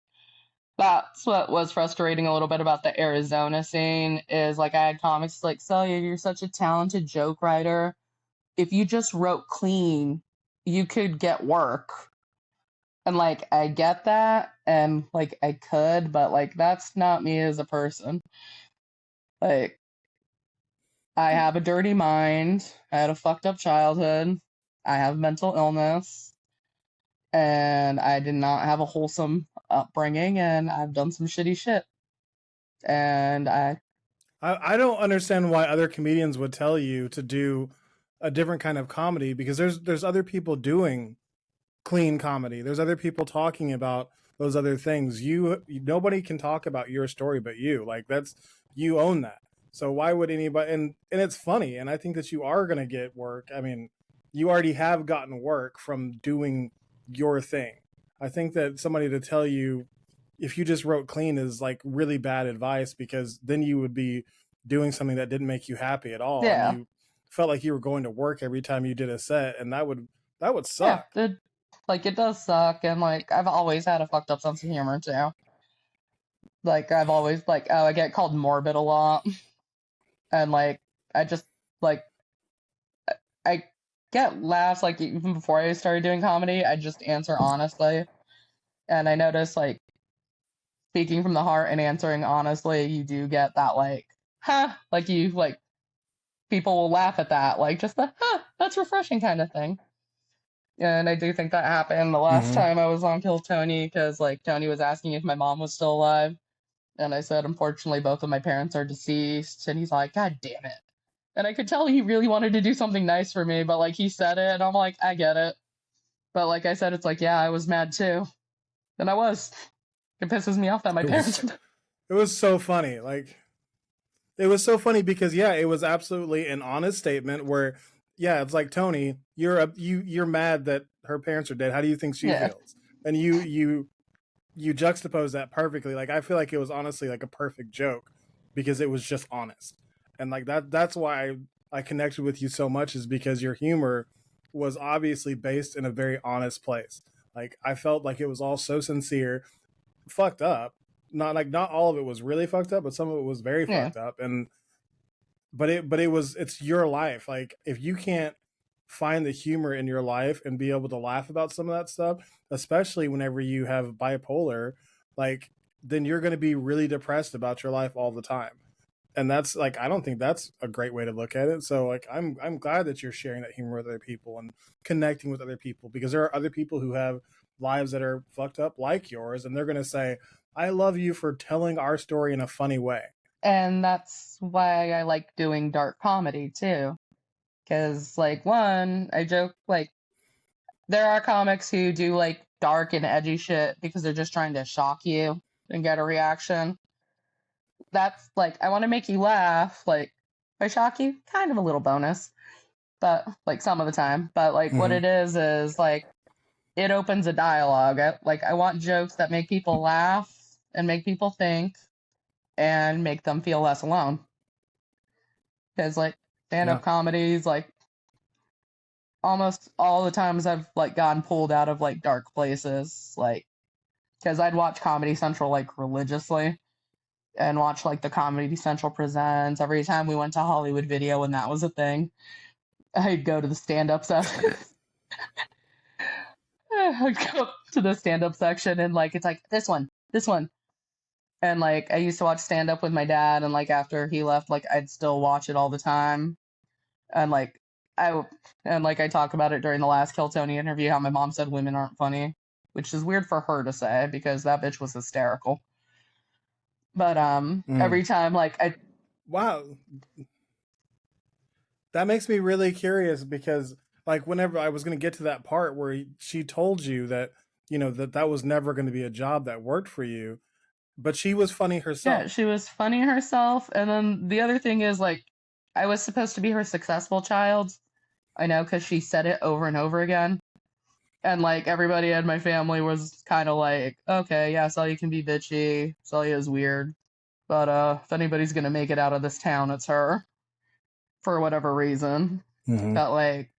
that's what was frustrating a little bit about the Arizona scene is like I had comics like, Celia, you're such a talented joke writer. If you just wrote clean, you could get work. And like I get that, and like I could, but like that's not me as a person. Like I have a dirty mind. I had a fucked up childhood. I have mental illness, and I did not have a wholesome upbringing, and I've done some shitty shit. And I don't understand why other comedians would tell you to do a different kind of comedy, because there's other people doing clean comedy. There's other people talking about those other things. Nobody can talk about your story but you. Like that's you own that. So why would anybody? And it's funny, and I think that you are going to get work. I mean, you already have gotten work from doing your thing. I think that somebody to tell you if you just wrote clean is like really bad advice, because then you would be doing something that didn't make you happy at all, and yeah, you felt like you were going to work every time you did a set, and that would yeah, suck. it does suck, and like I've always had a fucked up sense of humor too. Like I've always like, oh, I get called morbid a lot, and like I just like I get laughs like even before I started doing comedy. I just answer honestly, and I notice like speaking from the heart and answering honestly, you do get that like, huh, like you like people will laugh at that, like just the huh, that's refreshing kind of thing. And I do think that happened the last Mm-hmm. time I was on Kill Tony, because like Tony was asking if my mom was still alive, and I said unfortunately both of my parents are deceased, and he's like, God damn it. And I could tell he really wanted to do something nice for me, but like he said it, and I'm like, I get it. But like I said, it's like, yeah, I was mad too, and I was. It pisses me off that my It parents. was it was so funny. Like it was so funny because yeah, it was absolutely an honest statement where yeah, it's like Tony, you're mad that her parents are dead. How do you think she Yeah, feels? And you juxtapose that perfectly. Like I feel like it was honestly like a perfect joke because it was just honest. And like that's why I connected with you so much, is because your humor was obviously based in a very honest place. Like I felt like it was all so sincere, fucked up. Not all of it was really fucked up, but some of it was very yeah. fucked up. And it's your life. Like if you can't find the humor in your life and be able to laugh about some of that stuff, especially whenever you have bipolar, like then you're going to be really depressed about your life all the time. And that's like I don't think that's a great way to look at it. So like I'm glad that you're sharing that humor with other people and connecting with other people, because there are other people who have lives that are fucked up like yours, and they're going to say, "I love you for telling our story in a funny way." And that's why I like doing dark comedy too. Because, like, one, I joke, like, there are comics who do, like, dark and edgy shit because they're just trying to shock you and get a reaction. That's, like, I want to make you laugh. Like, if I shock you, kind of a little bonus, but, like, some of the time. But, like, what Mm-hmm. it is, like, it opens a dialogue. I want jokes that make people laugh and make people think and make them feel less alone. Because, like, stand Yeah. up comedies, like, almost all the times I've like gotten pulled out of like dark places, like because I'd watch Comedy Central like religiously and watch like the Comedy Central Presents. Every time we went to Hollywood Video when that was a thing, I'd go to the stand-up section. I'd go to the stand-up section and like it's like this one. And like I used to watch stand-up with my dad, and like after he left, like I'd still watch it all the time. And like I and like I talk about it during the last Kill Tony interview how my mom said women aren't funny, which is weird for her to say because that bitch was hysterical. But every time like I Wow, that makes me really curious because like whenever I was going to get to that part where she told you that that was never going to be a job that worked for you, but she was funny yeah, herself. she was funny herself. And then the other thing is like I was supposed to be her successful child. I know because she said it over and over again. And like everybody in my family was kind of like, okay, yeah, Celia can be bitchy. Celia is weird. But if anybody's gonna make it out of this town, it's her for whatever reason. Mm-hmm. That like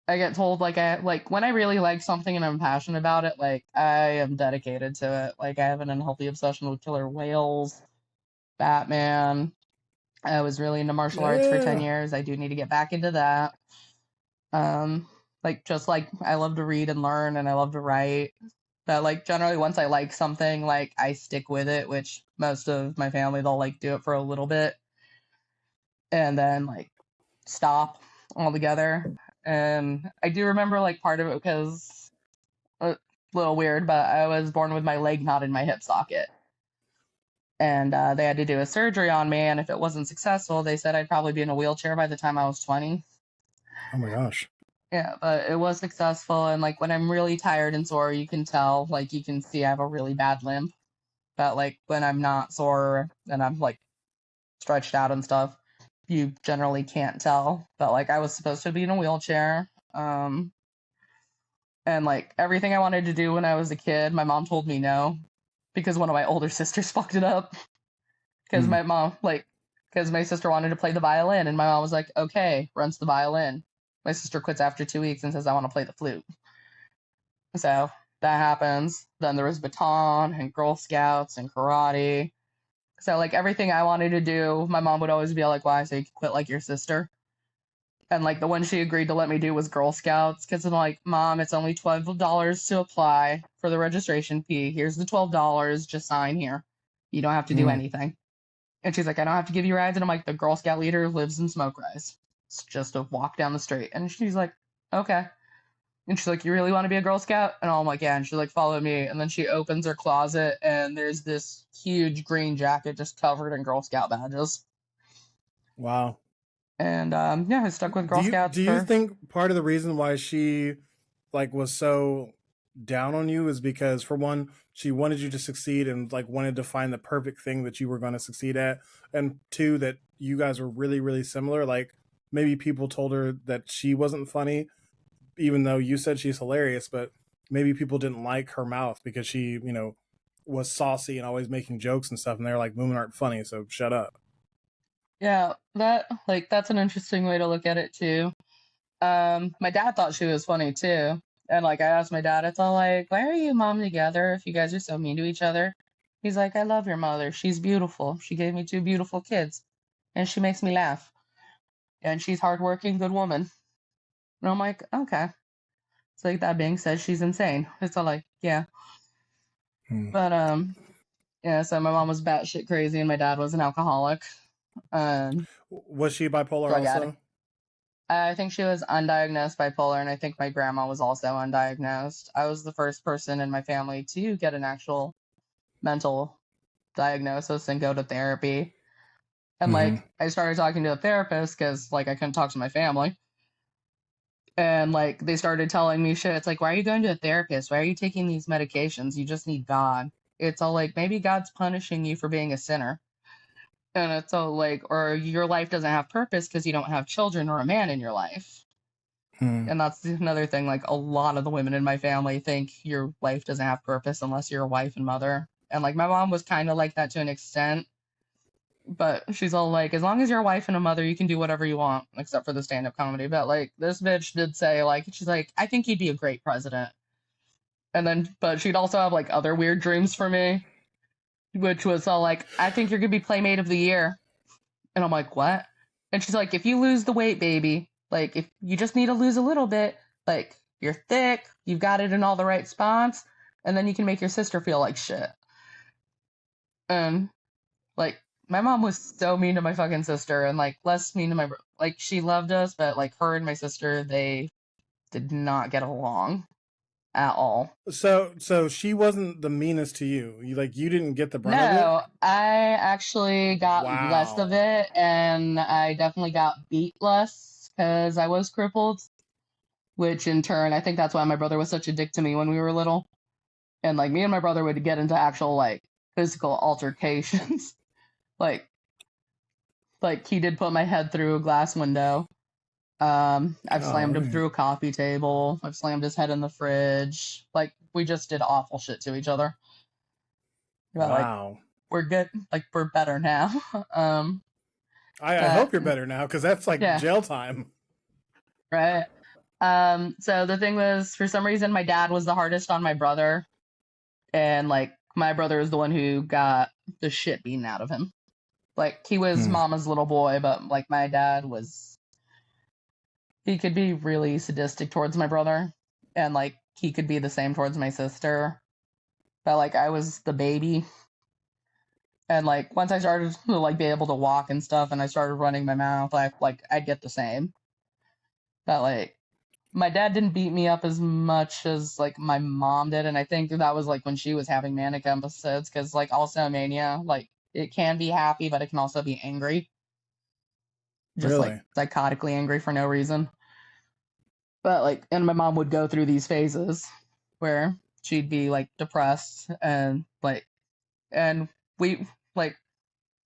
I get told like I like when I really like something and I'm passionate about it, like I am dedicated to it. Like I have an unhealthy obsession with killer whales, Batman. I was really into martial arts for 10 Yeah. years. I do need to get back into that. Um like just like I love to read and learn and I love to write. But like generally once I like something, like I stick with it, which most of my family they'll like do it for a little bit and then like stop altogether. And I do remember like part of it because a little weird, but I was born with my leg not in my hip socket. And they had to do a surgery on me. And if it wasn't successful, they said I'd probably be in a wheelchair by the time I was 20. Oh my gosh. Yeah, but it was successful. And like when I'm really tired and sore, you can tell, like you can see I have a really bad limp. But like when I'm not sore and I'm like stretched out and stuff, you generally can't tell. But like I was supposed to be in a wheelchair. And like everything I wanted to do when I was a kid, my mom told me no because one of my older sisters fucked it up. Because Mm. my mom, like, because my sister wanted to play the violin, and my mom was like, okay, rents the violin. My sister quits after 2 weeks and says, I want to play the flute. So that happens. Then there was baton and Girl Scouts and karate. So like everything I wanted to do, my mom would always be like, why? So you can quit like your sister. And like the one she agreed to let me do was Girl Scouts because I'm like, Mom, it's only $12 to apply for the registration fee. Here's the $12. Just sign here. You don't have to do Mm. anything. And she's like, I don't have to give you rides. And I'm like, the Girl Scout leader lives in Smoke Rise. It's just a walk down the street. And she's like, okay. And she's like, you really want to be a Girl Scout? And I'm like, yeah. And she's like, follow me. And then she opens her closet and there's this huge green jacket just covered in Girl Scout badges. Wow. And yeah, I stuck with Do Girl you Scouts do you for think part of the reason why she like was so down on you is because for one she wanted you to succeed and like wanted to find the perfect thing that you were going to succeed at, and two that you guys were really similar, like maybe people told her that she wasn't funny even though you said she's hilarious, but maybe people didn't like her mouth because she was saucy and always making jokes and stuff, and they're like women aren't funny, so shut up. yeah, that like that's an interesting way to look at it too. My dad thought she was funny too. And like I asked my dad, it's all like, why are you and mom together if you guys are so mean to each other? He's like, I love your mother. She's beautiful. She gave me two beautiful kids. And she makes me laugh. And she's hardworking, good woman. And I'm like, okay. It's like that being said, she's insane. It's all like, yeah. Hmm. But yeah, so my mom was batshit crazy and my dad was an alcoholic. Um Was she bipolar drug addict. also? I think she was undiagnosed bipolar, and I think my grandma was also undiagnosed. I was the first person in my family to get an actual mental diagnosis and go to therapy. And Mm-hmm. like, I started talking to a therapist because like I couldn't talk to my family. And like, they started telling me shit. It's like, why are you going to a therapist? Why are you taking these medications? You just need God. It's all like, maybe God's punishing you for being a sinner. And it's all like, or your life doesn't have purpose because you don't have children or a man in your life. Hmm. And that's another thing, like a lot of the women in my family think your life doesn't have purpose unless you're a wife and mother. And like my mom was kind of like that to an extent, But she's all like, as long as you're a wife and a mother, you can do whatever you want, except for the stand-up comedy. But like this bitch did say, like, she's like, I think he'd be a great president. And then, but she'd also have like other weird dreams for me, which was all like, I think you're gonna be Playmate of the Year. And I'm like, what? And she's like, if you lose the weight, baby, like if you just need to lose a little bit, like you're thick, you've got it in all the right spots, and then you can make your sister feel like shit. And like my mom was so mean to my fucking sister and like less mean to my like she loved us, but like her and my sister, they did not get along at all. So she wasn't the meanest to you. You didn't get the brunt of it. No, I actually got less of Wow. it, and I definitely got beat less because I was crippled, which in turn, I think that's why my brother was such a dick to me when we were little. And like me and my brother would get into actual like physical altercations. like like he did put my head through a glass window. I've slammed him Golly. through a coffee table. I've slammed his head in the fridge. Like we just did awful shit to each other. But like Wow. we're good. Like we're better now. um, I but hope you're better now because that's like yeah, jail time. right. So the thing was, for some reason, my dad was the hardest on my brother, and like my brother was the one who got the shit beaten out of him. Like he was Hmm. mama's little boy, but like my dad was, he could be really sadistic towards my brother, and like he could be the same towards my sister. But like I was the baby, and like once I started to like be able to walk and stuff, and I started running my mouth, like I'd get the same. But like my dad didn't beat me up as much as like my mom did, and I think that was like when she was having manic episodes, because like also mania, like it can be happy, but it can also be angry, just like Really? psychotically angry for no reason. But like, and my mom would go through these phases where she'd be like depressed and we like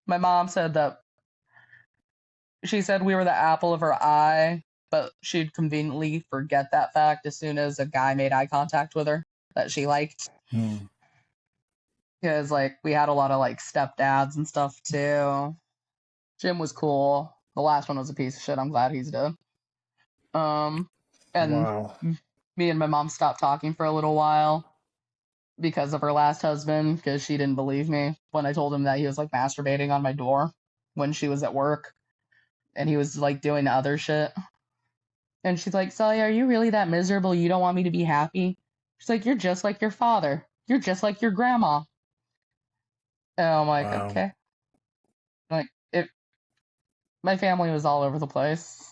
my mom said that she said we were the apple of her eye, but she'd conveniently forget that fact as soon as a guy made eye contact with her that she liked. Hmm. Because like we had a lot of like stepdads and stuff too. Jim was cool. The last one was a piece of shit. I'm glad he's dead. Um, and Wow. me and my mom stopped talking for a little while because of her last husband, because she didn't believe me when I told him that he was like masturbating on my door when she was at work and he was like doing other shit. And she's like, Celia, are you really that miserable? You don't want me to be happy? She's like, you're just like your father. You're just like your grandma. And I'm like, Wow. okay. Like it, my family was all over the place.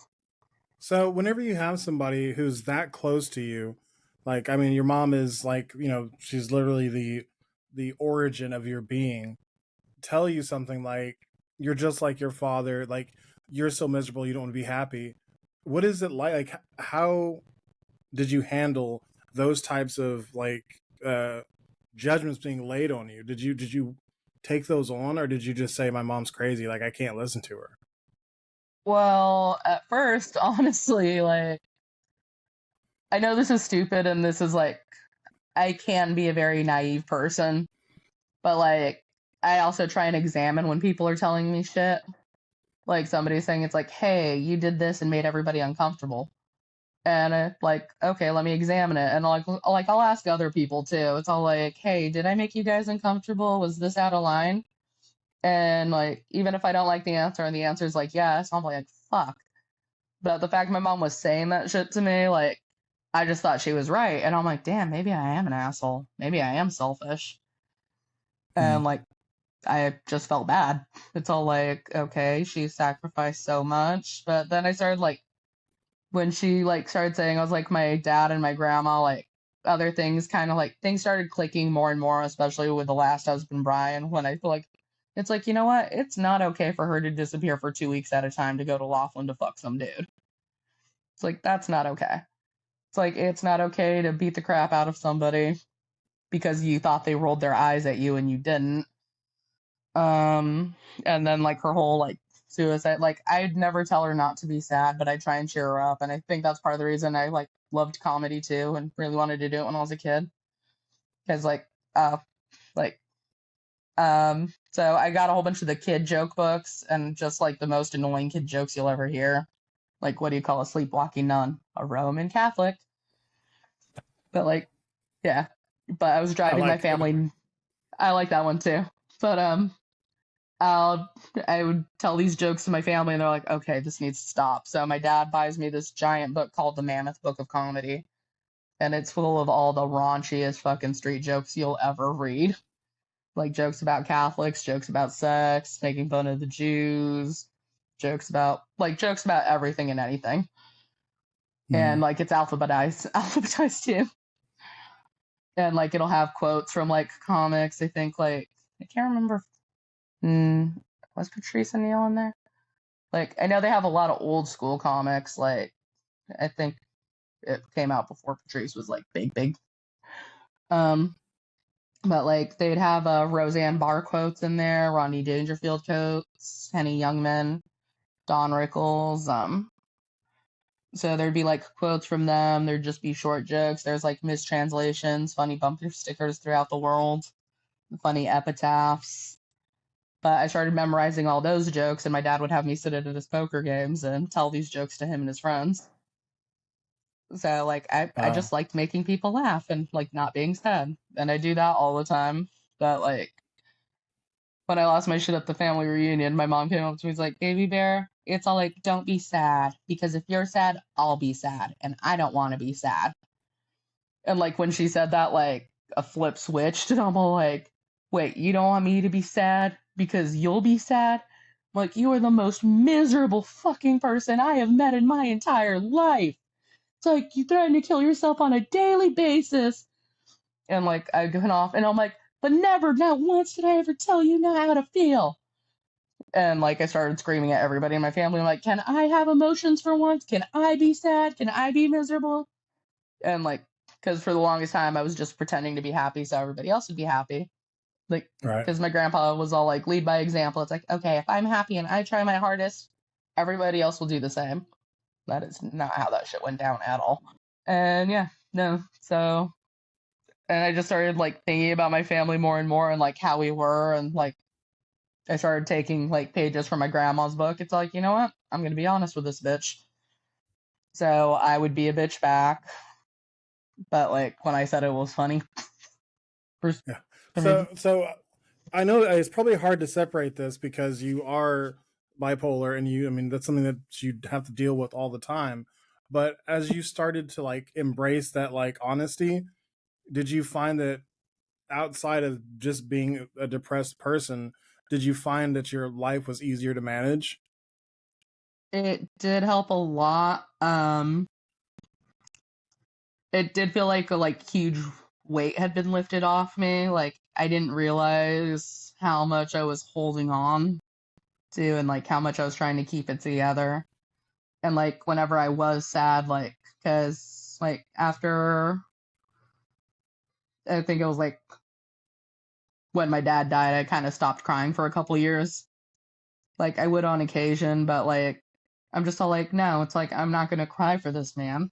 So whenever you have somebody who's that close to you, like I mean, your mom is like she's literally the origin of your being. Tell you something like you're just like your father, like you're so miserable you don't want to be happy. What is it like? Like how did you handle those types of uh judgments being laid on you? Did you take those on, or did you just say my mom's crazy, like I can't listen to her? Well, at first, honestly, like, I know this is stupid and this is like, I can be a very naive person, but like, I also try and examine when people are telling me shit. Like, somebody saying it's like, hey, you did this and made everybody uncomfortable. And like, okay, let me examine it. And I'll ask other people too. It's all like, hey, did I make you guys uncomfortable? Was this out of line? And like, even if I don't like the answer and the answer is like yes, I'm like, fuck. But the fact my mom was saying that shit to me, like, I just thought she was right. And I'm like, damn, maybe I am an asshole. Maybe I am selfish. Hmm. And like, I just felt bad. It's all like, okay, she sacrificed so much. But then I started like, when she like started saying, I was like, my dad and my grandma, like, other things kind of like, things started clicking more and more, especially with the last husband, Brian, when I feel like, it's like, you know what? It's not okay for her to disappear for 2 weeks at a time to go to Laughlin to fuck some dude. It's like, that's not okay. It's like it's not okay to beat the crap out of somebody because you thought they rolled their eyes at you and you didn't. Um, and then like her whole like suicide, like I'd never tell her not to be sad, but I try and cheer her up, and I think that's part of the reason I like loved comedy too and really wanted to do it when I was a kid because uh like So I got a whole bunch of the kid joke books and just like the most annoying kid jokes you'll ever hear. Like, what do you call a sleepwalking nun? A Roman Catholic. But like, yeah. But I was I driving my like it. family. I like that one too. But I would tell these jokes to my family, and they're like, "Okay, this needs to stop." So my dad buys me this giant book called The Mammoth Book of Comedy, and it's full of all the raunchiest fucking street jokes you'll ever read. Like jokes about Catholics, jokes about sex, making fun of the Jews, jokes about everything and anything. And Mm. like it's alphabetized too. And like it'll have quotes from like comics. I think like I can't remember. Was Patrice O'Neill in there? Like I know they have a lot of old school comics. Like I think it came out before Patrice was like big. Um, but like they'd have Roseanne Barr quotes in there, Rodney Dangerfield quotes, Henny Youngman, Don Rickles. So there'd be like quotes from them. There'd just be short jokes. There's like mistranslations, funny bumper stickers throughout the world, funny epitaphs. But I started memorizing all those jokes, and my dad would have me sit at his poker games and tell these jokes to him and his friends. So like I Wow. just liked making people laugh and like not being sad. And I do that all the time. But like when I lost my shit at the family reunion, my mom came up to me and was like, "Baby bear, it's all like, don't be sad. Because if you're sad, I'll be sad. And I don't want to be sad." And like when she said that, like a flip switched, and I'm all like, "Wait, you don't want me to be sad because you'll be sad? Like you are the most miserable fucking person I have met in my entire life. It's like you threaten to kill yourself on a daily basis." And like I went off and I'm like, "But never, not once did I ever tell you not how to feel." And like I started screaming at everybody in my family. I'm like, "Can I have emotions for once? Can I be sad? Can I be miserable?" And like, because for the longest time I was just pretending to be happy so everybody else would be happy. Like, Right. because my grandpa was all like, lead by example. It's like, okay, if I'm happy and I try my hardest, everybody else will do the same. That is not how that shit went down at all. And yeah, no. So, and I just started like thinking about my family more and more and like how we were. And like, I started taking like pages from my grandma's book. It's like, you know what? I'm going to be honest with this bitch. So I would be a bitch back. But like when I said it was funny, for Yeah. some reason. So I know it's probably hard to separate this because you are bipolar and I mean, that's something that you have to deal with all the time. But as you started to like embrace that like honesty, did you find that outside of just being a depressed person, did you find that your life was easier to manage? It did help a lot. It did feel like a like huge weight had been lifted off me. Like I didn't realize how much I was holding on to and like how much I was trying to keep it together. And like whenever I was sad, like because like after I think it was like when my dad died, I kind of stopped crying for a couple years. Like I would on occasion, but like I'm just all like, no, it's like I'm not gonna cry for this man.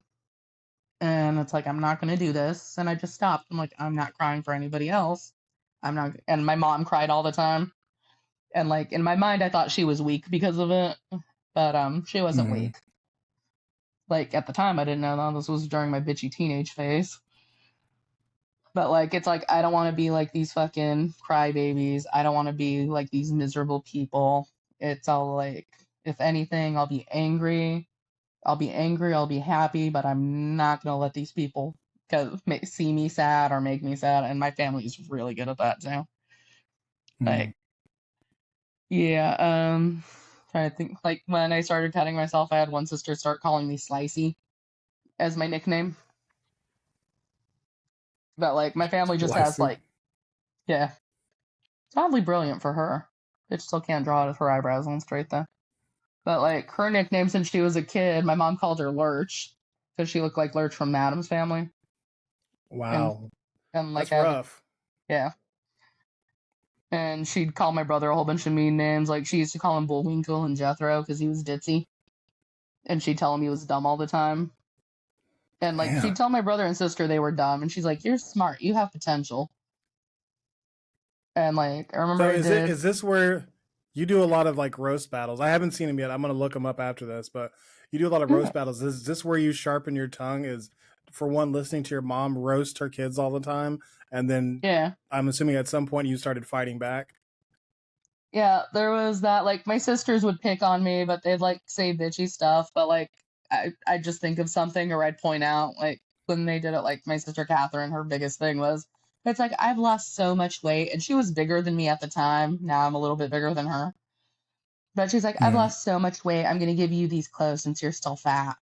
And it's like I'm not gonna do this. And I just stopped. I'm like, I'm not crying for anybody else. I'm not and my mom cried all the time. And like in my mind I thought she was weak because of it. But she wasn't Mm-hmm. weak. Like at the time I didn't know that. This was during my bitchy teenage phase. But like it's like I don't wanna be like these fucking crybabies. I don't wanna be like these miserable people. It's all like if anything, I'll be angry. I'll be happy, but I'm not gonna let these people see me sad or make me sad. And my family is really good at that too. Mm-hmm. Like, yeah, trying to think. Like when I started cutting myself, I had one sister start calling me Slicey as my nickname. But like my family just has Slicey. like, yeah, it's oddly brilliant for her. It still can't draw her eyebrows on straight though. But like her nickname since she was a kid, my mom called her Lurch because she looked like Lurch from the Addams Family. And Wow. like That's I had, rough. yeah. And she'd call my brother a whole bunch of mean names. Like she used to call him Bullwinkle and Jethro because he was ditzy, and she'd tell him he was dumb all the time. And like she'd Damn. tell my brother and sister they were dumb, and she's like, "You're smart. You have potential." And like I remember So I did. is this where you do a lot of like roast battles? I haven't seen them yet. I'm gonna look them up after this, but you do a lot of roast battles. Is this where you sharpen your tongue? Is for one listening to your mom roast her kids all the time, and then Yeah. I'm assuming at some point you started fighting back. Yeah, there was that. Like my sisters would pick on me, but they'd like say bitchy stuff. But like I just think of something, or I'd point out like when they did it. Like my sister Catherine, her biggest thing was it's like I've lost so much weight, and she was bigger than me at the time. Now I'm a little bit bigger than her, but she's like I've Mm-hmm. lost so much weight. I'm gonna give you these clothes since you're still fat.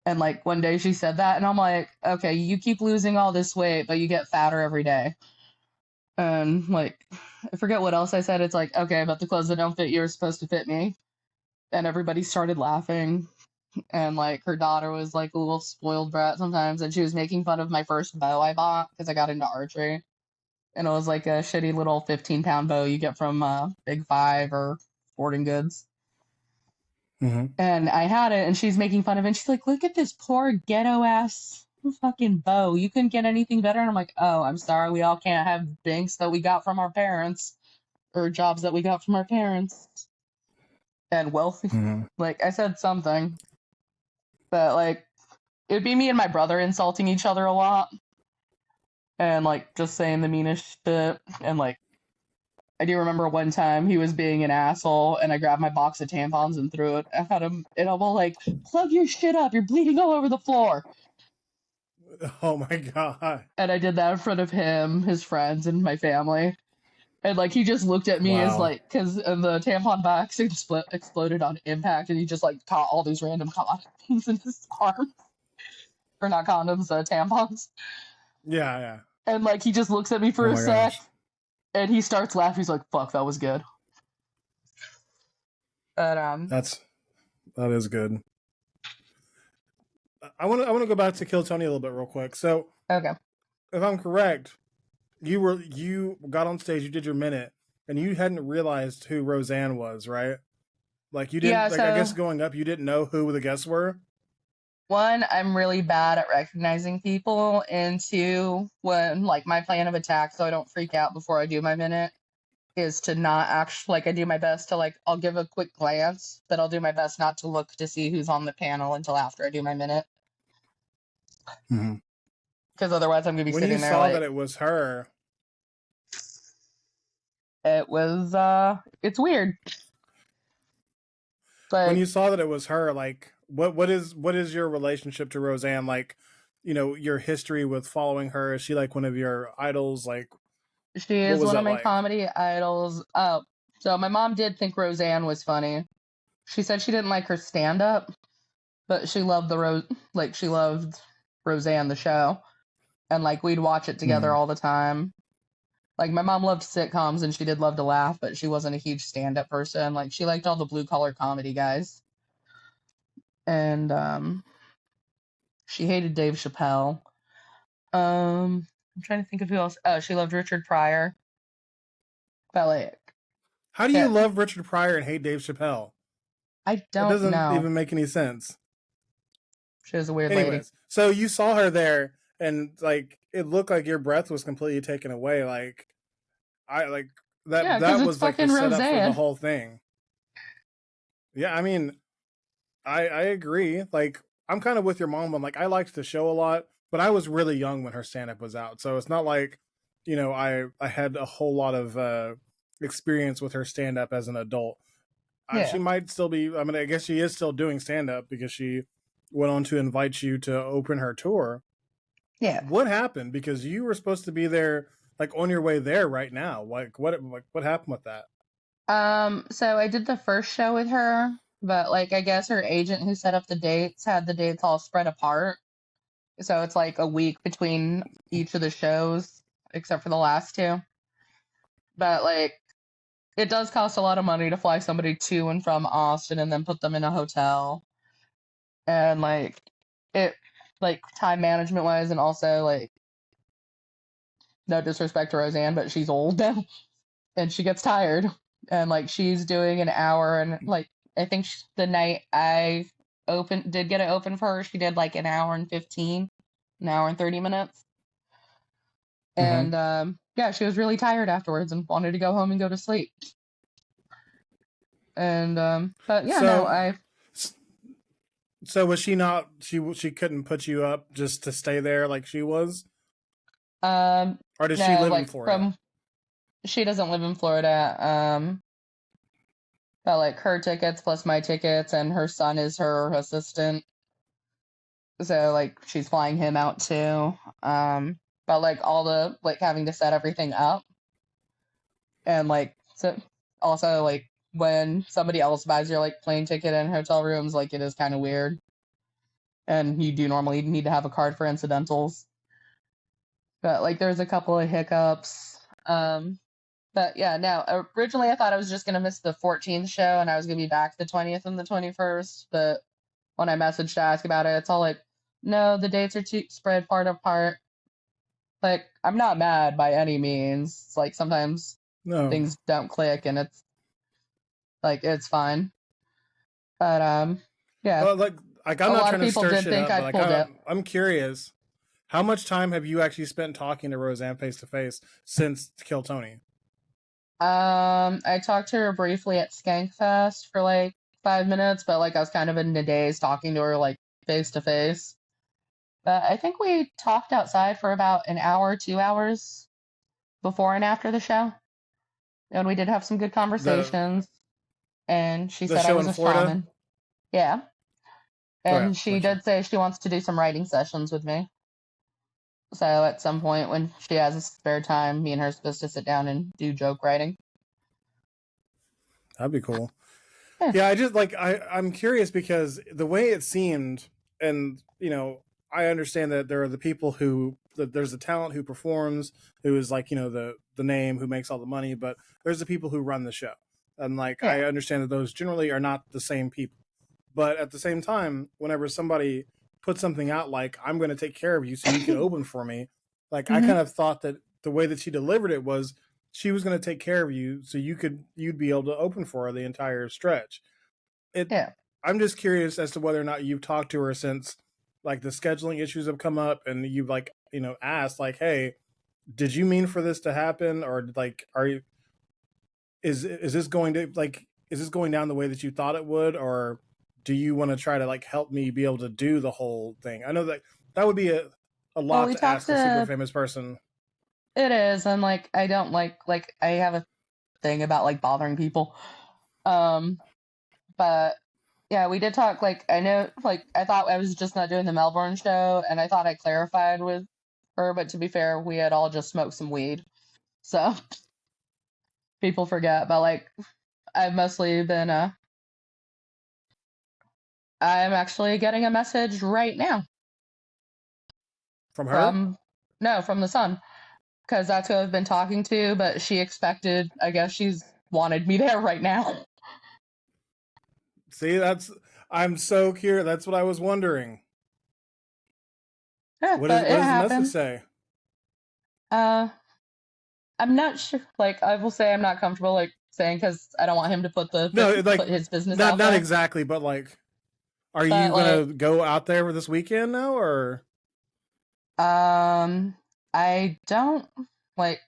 And like one day she said that, and I'm like, okay, you keep losing all this weight, but you get fatter every day. And like, I forget what else I said. It's like, okay, but the clothes that don't fit you are supposed to fit me. And everybody started laughing. And like, her daughter was like a little spoiled brat sometimes. And she was making fun of my first bow I bought because I got into archery. And it was like a shitty little 15-pound bow you get from Big Five or Sporting Goods. Mm-hmm. And I had it, and she's making fun of it. And she's like, look at this poor ghetto ass fucking bow. You couldn't get anything better. And I'm like, oh, I'm sorry. We all can't have binks that we got from our parents or jobs that we got from our parents and wealthy. Mm-hmm. Like, I said something, but like, it'd be me and my brother insulting each other a lot and like just saying the meanest shit. And like, I do remember one time he was being an asshole, and I grabbed my box of tampons and threw it at him, and I'm all like, plug your shit up, you're bleeding all over the floor. Oh my god! And I did that in front of him, his friends, and my family. And like he just looked at me as Wow. like, because the tampon box exploded on impact, and he just like caught all these random condoms in his arm, or not condoms, tampons. Yeah, yeah. And like he just looks at me for Oh a my sec, gosh. and he starts laughing. He's like, "Fuck, that was good." But That is good. I want to go back to Kill Tony a little bit real quick. So okay, if I'm correct, you got on stage, you did your minute, and you hadn't realized who Roseanne was, right? Like you yeah. didn't like I guess So going up, you didn't know who the guests were. one, I'm really bad at recognizing people, and two, when like my plan of attack, so I don't freak out before I do my minute, is to not actually like I do my best to like I'll give a quick glance, but I'll do my best not to look to see who's on the panel until after I do my minute, Mm-hmm. because otherwise I'm gonna be When you sitting there saw that like it was her, it was it's weird. when Like you saw that it was her, like what is your relationship to Roseanne? Like, you know, your history with following her. Is she like one of your idols? Like, she what is was one of that my like? comedy idols. Oh, so my mom did think Roseanne was funny. She said she didn't like her stand up, but she loved she loved Roseanne the show, and like we'd watch it together Mm-hmm. all the time. Like my mom loved sitcoms and she did love to laugh, but she wasn't a huge stand-up person. Like she liked all the blue collar comedy guys. And she hated Dave Chappelle. I'm trying to think of who else. Oh, she loved Richard Pryor. But like How do you yeah, love Richard Pryor and hate Dave Chappelle? I It don't doesn't know. even make any sense. She was a weird lady. Anyways, so you saw her there, and like it looked like your breath was completely taken away. Like I like Yeah, because that it's was like the fucking setup for the Roseanne. whole thing. Yeah, I mean, I agree. Like I'm kind of with your mom on like I liked the show a lot, but I was really young when her stand up was out. So it's not like, you know, I had a whole lot of experience with her stand up as an adult. She Yeah. might still be, I mean, I guess she is still doing stand up because she went on to invite you to open her tour. Yeah. What happened? Because you were supposed to be there like on your way there right now. Like what happened with that? So I did the first show with her, but like I guess her agent who set up the dates had the dates all spread apart. So it's like a week between each of the shows, except for the last two. But like it does cost a lot of money to fly somebody to and from Austin and then put them in a hotel. And like it like time management wise, and also like no disrespect to Roseanne, but she's old now and she gets tired. And like she's doing an hour, and like I think the night I did get it open for her, she did like an hour and 30 minutes. And yeah, she was really tired afterwards and wanted to go home and go to sleep. And but yeah, no, So, so was she not? She couldn't put you up just to stay there like she was, or does she no, live in like Florida? from she doesn't live in Florida. But like her tickets plus my tickets, and her son is her assistant. So like she's flying him out too. But like all the like having to set everything up, and like so also like when somebody else buys your like plane ticket and hotel rooms, like it is kind of weird. And you do normally need to have a card for incidentals. But like there's a couple of hiccups. But yeah, no, originally I thought I was just gonna miss the 14th show and I was gonna be back the 20th and the 21st. But when I messaged to ask about it, it's all like, no, the dates are too spread far apart. Like, I'm not mad by any means. It's like sometimes No. things don't click and it's like it's fine. But yeah, Well, like I'm a not lot of trying to people stir did shit think up, but I'd like pulled it. I'm curious. How much time have you actually spent talking to Roseanne face to face since Kill Tony? I talked to her briefly at Skankfest for like 5 minutes, but like I was kind of in the days talking to her like face to face. But I think we talked outside for about an hour, 2 hours before and after the show. And we did have some good The conversations. And she the said I show was in a Florida. shaman. Yeah. Okay, And she gotcha. did say she wants to do some writing sessions with me. So at some point when she has a spare time, me and her are supposed to sit down and do joke writing. That'd be cool. Yeah. Yeah, I just like I'm curious because the way it seemed, and I understand that there are the people who that there's the talent who performs, who is like the name who makes all the money, but there's the people who run the show, and like Yeah. I understand that those generally are not the same people. But at the same time, whenever somebody puts something out like "I'm going to take care of you so you can open for me," like I hmm kind of thought that the way that she delivered it was she was going to take care of you so you'd be able to open for her the entire stretch. It Yeah. I'm just curious as to whether or not you've talked to her since like the scheduling issues have come up and you've like asked like, hey, did you mean for this to happen, or like are you is this going to like is this going down the way that you thought it would, or do you want to try to like help me be able to do the whole thing? I know that that would be a Well, lot we to talked ask a super to famous person. it is, and like I don't like I have a thing about like bothering people. Um, but yeah, we did talk. Like I know, like I thought I was just not doing the Melbourne show, and I thought I clarified with her. But to be fair, we had all just smoked some weed, so people forget. But like I've mostly been I'm actually getting a message right now From her? from no from the son because that's who I've been talking to. But she expected, I guess she's wanted me there right now. See, I'm so curious. That's what I was wondering. Yeah, but What it does the message happened. say? Uh, I'm not sure. Like I will say, I'm not comfortable like saying because I don't want him to No, put like his business out not there. exactly, but like, are you But gonna like, go out there this weekend now, or um, I don't like.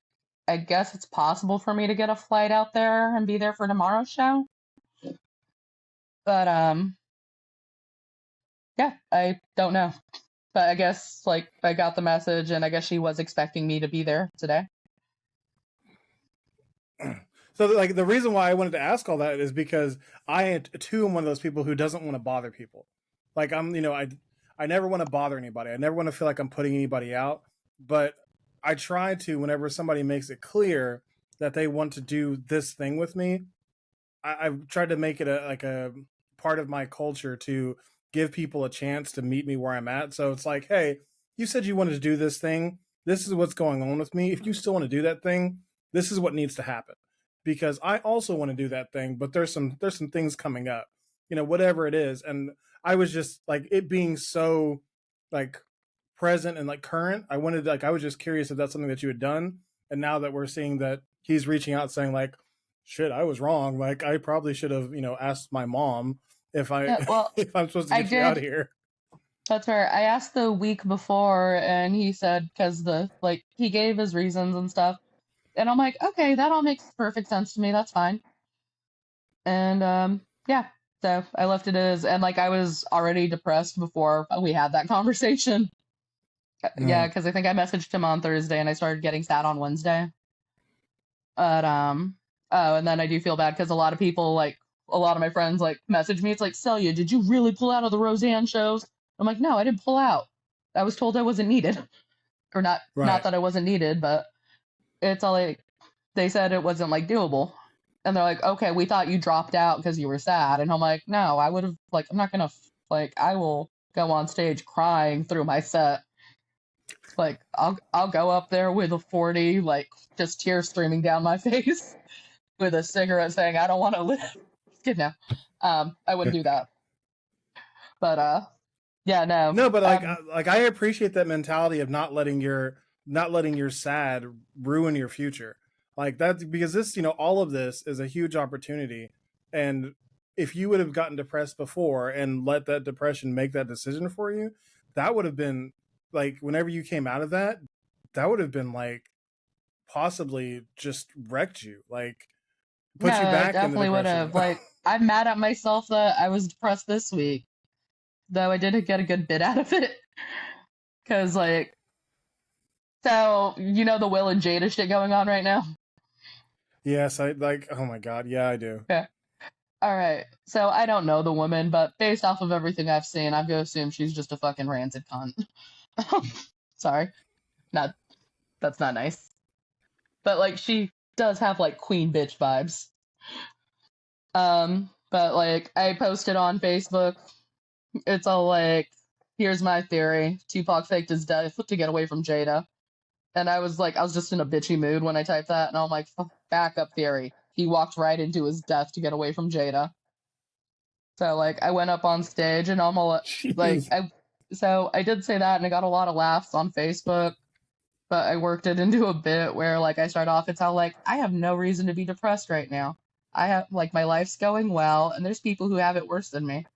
I guess it's possible for me to get a flight out there and be there for tomorrow's show. But yeah, I don't know. But I guess like I got the message, and I guess she was expecting me to be there today. so like the reason why I wanted to ask all that is because I too am one of those people who doesn't want to bother people. Like I never want to bother anybody. I never want to feel like I'm putting anybody out. But I try to whenever somebody makes it clear that they want to do this thing with me. I've tried to make it a part of my culture to give people a chance to meet me where I'm at. So it's like, hey, you said you wanted to do this thing. This is what's going on with me. If you still want to do that thing, this is what needs to happen. Because I also want to do that thing, but there's some things coming up, whatever it is. And I was just like it being so like present and like current. I was just curious if that's something that you had done. And now that we're seeing that he's reaching out saying like, shit, I was wrong. Like I probably should have, asked my mom if I Yeah, well, if I'm supposed to I get you out did. here. That's fair. I asked the week before, and he said because he gave his reasons and stuff, and I'm like, okay, that all makes perfect sense to me. That's fine. And yeah, so I left it as, and like I was already depressed before we had that conversation. Yeah, Mm, because I think I messaged him on Thursday, and I started getting sad on Wednesday. But oh, and then I do feel bad because a lot of my friends like message me. It's like, Celia, did you really pull out of the Roseanne shows? I'm like, no, I didn't pull out. I was told I wasn't needed, or not right. that I wasn't needed, but it's all like they said it wasn't like doable. And they're like, okay, we thought you dropped out because you were sad. And I'm like, no, I would have like I'm not gonna I will go on stage crying through my set. Like I'll go up there with a 40, like just tears streaming down my face with a cigarette saying, I don't want to live. Good now. I wouldn't do that. But yeah, no. No, but like I appreciate that mentality of not letting your sad ruin your future. Like that's because this, all of this is a huge opportunity. And if you would have gotten depressed before and let that depression make that decision for you, that would have been like whenever you came out of that, that would have been like possibly just wrecked you. Like put you No, it back in the definitely would depression. have. Like, I'm mad at myself that I was depressed this week, though I did get a good bit out of it. Cause so you know the Will and Jada shit going on right now. Yes, I like oh my god, yeah, I do. Yeah. All right. So I don't know the woman, but based off of everything I've seen, I'm gonna assume she's just a fucking rancid cunt. Sorry, not that's not nice. But like she does have like queen bitch vibes. But like I posted on Facebook, it's all like, here's my theory: Tupac faked his death to get away from Jada. And I was just in a bitchy mood when I typed that, and I'm like, backup theory: he walked right into his death to get away from Jada. So like I went up on stage and I'm all like Jeez. I so I did say that and I got a lot of laughs on Facebook, but I worked it into a bit where like I start off, it's how like I have no reason to be depressed right now. I have like my life's going well and there's people who have it worse than me.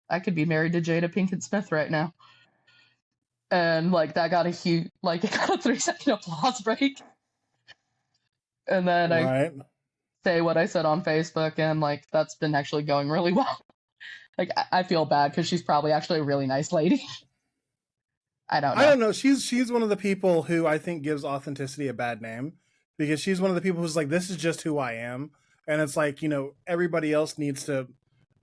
I could be married to Jada Pinkett Smith right now. And like that got a huge like it got a 3 second applause break. And then I Right. say what I said on Facebook and like that's been actually going really well. Like I feel bad because she's probably actually a really nice lady. I don't I know. don't know. She's one of the people who I think gives authenticity a bad name because she's one of the people who's like, this is just who I am, and it's like everybody else needs to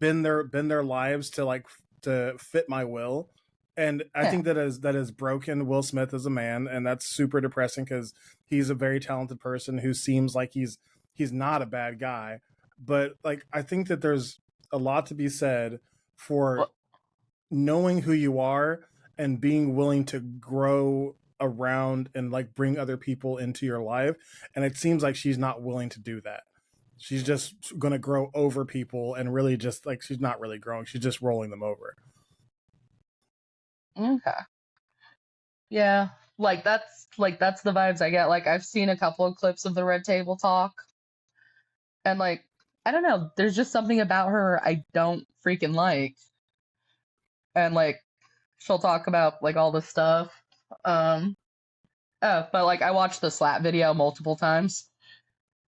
bend their lives to like to fit my will, and I Yeah. think that has broken Will Smith as a man, and that's super depressing because he's a very talented person who seems like he's not a bad guy, but like I think that there's a lot to be said for Well, knowing who you are and being willing to grow around and like bring other people into your life, and it seems like she's not willing to do that. She's just going to grow over people and really just like she's not really growing, she's just rolling them over. okay. Yeah. That's the vibes I get. Like I've seen a couple of clips of the Red Table Talk and like I don't know, there's just something about her I don't freaking like. And like she'll talk about like all this stuff. Um oh, but like I watched the slap video multiple times.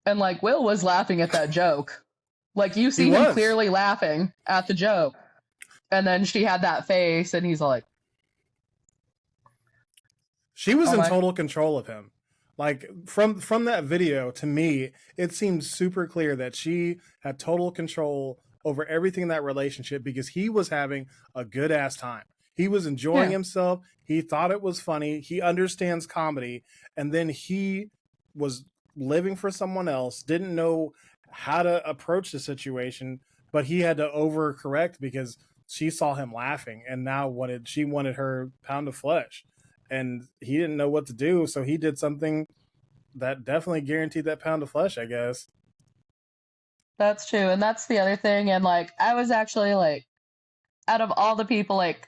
And like Will was laughing at that joke. Like you He see him was. clearly laughing at the joke. And then she had that face and he's like, She was oh in my, total control of him. Like from that video, to me it seemed super clear that she had total control over everything in that relationship because he was having a good ass time. He was enjoying yeah. himself. He thought it was funny. He understands comedy, and then he was living for someone else, didn't know how to approach the situation, but he had to overcorrect because she saw him laughing and now wanted her pound of flesh, and he didn't know what to do, so he did something that definitely guaranteed that pound of flesh, I guess. That's true. And that's the other thing. And like, I was actually like, out of all the people, like,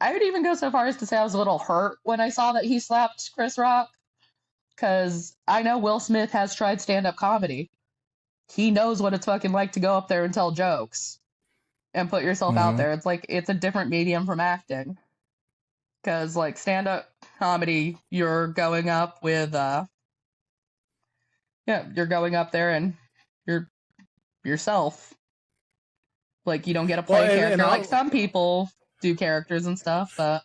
I would even go so far as to say I was a little hurt when I saw that he slapped Chris Rock. Because I know Will Smith has tried stand up comedy. He knows what it's fucking like to go up there and tell jokes. and put yourself out Mm-hmm. there. It's like it's a different medium from acting. Because like stand-up comedy, you're going up with you're going up there and you're yourself. Like you don't get to Well, play a and character. Like I'll some people do characters and stuff, but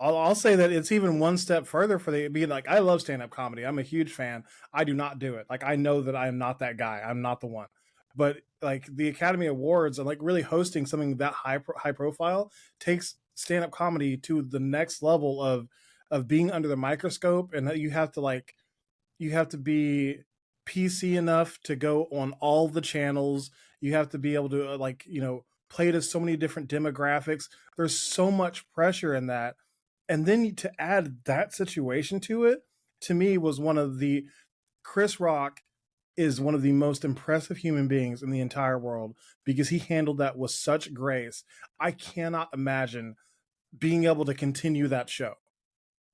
I'll say that it's even one step further for the being like I love stand up comedy. I'm a huge fan. I do not do it. Like I know that I am not that guy. I'm not the one. But like the Academy Awards and like really hosting something that high profile takes stand up comedy to the next level of being under the microscope, and that you have to be PC enough to go on all the channels. You have to be able to play to so many different demographics. There's so much pressure in that, and then to add that situation to it, to me was one of the Chris Rock is one of the most impressive human beings in the entire world because he handled that with such grace. I cannot imagine being able to continue that show.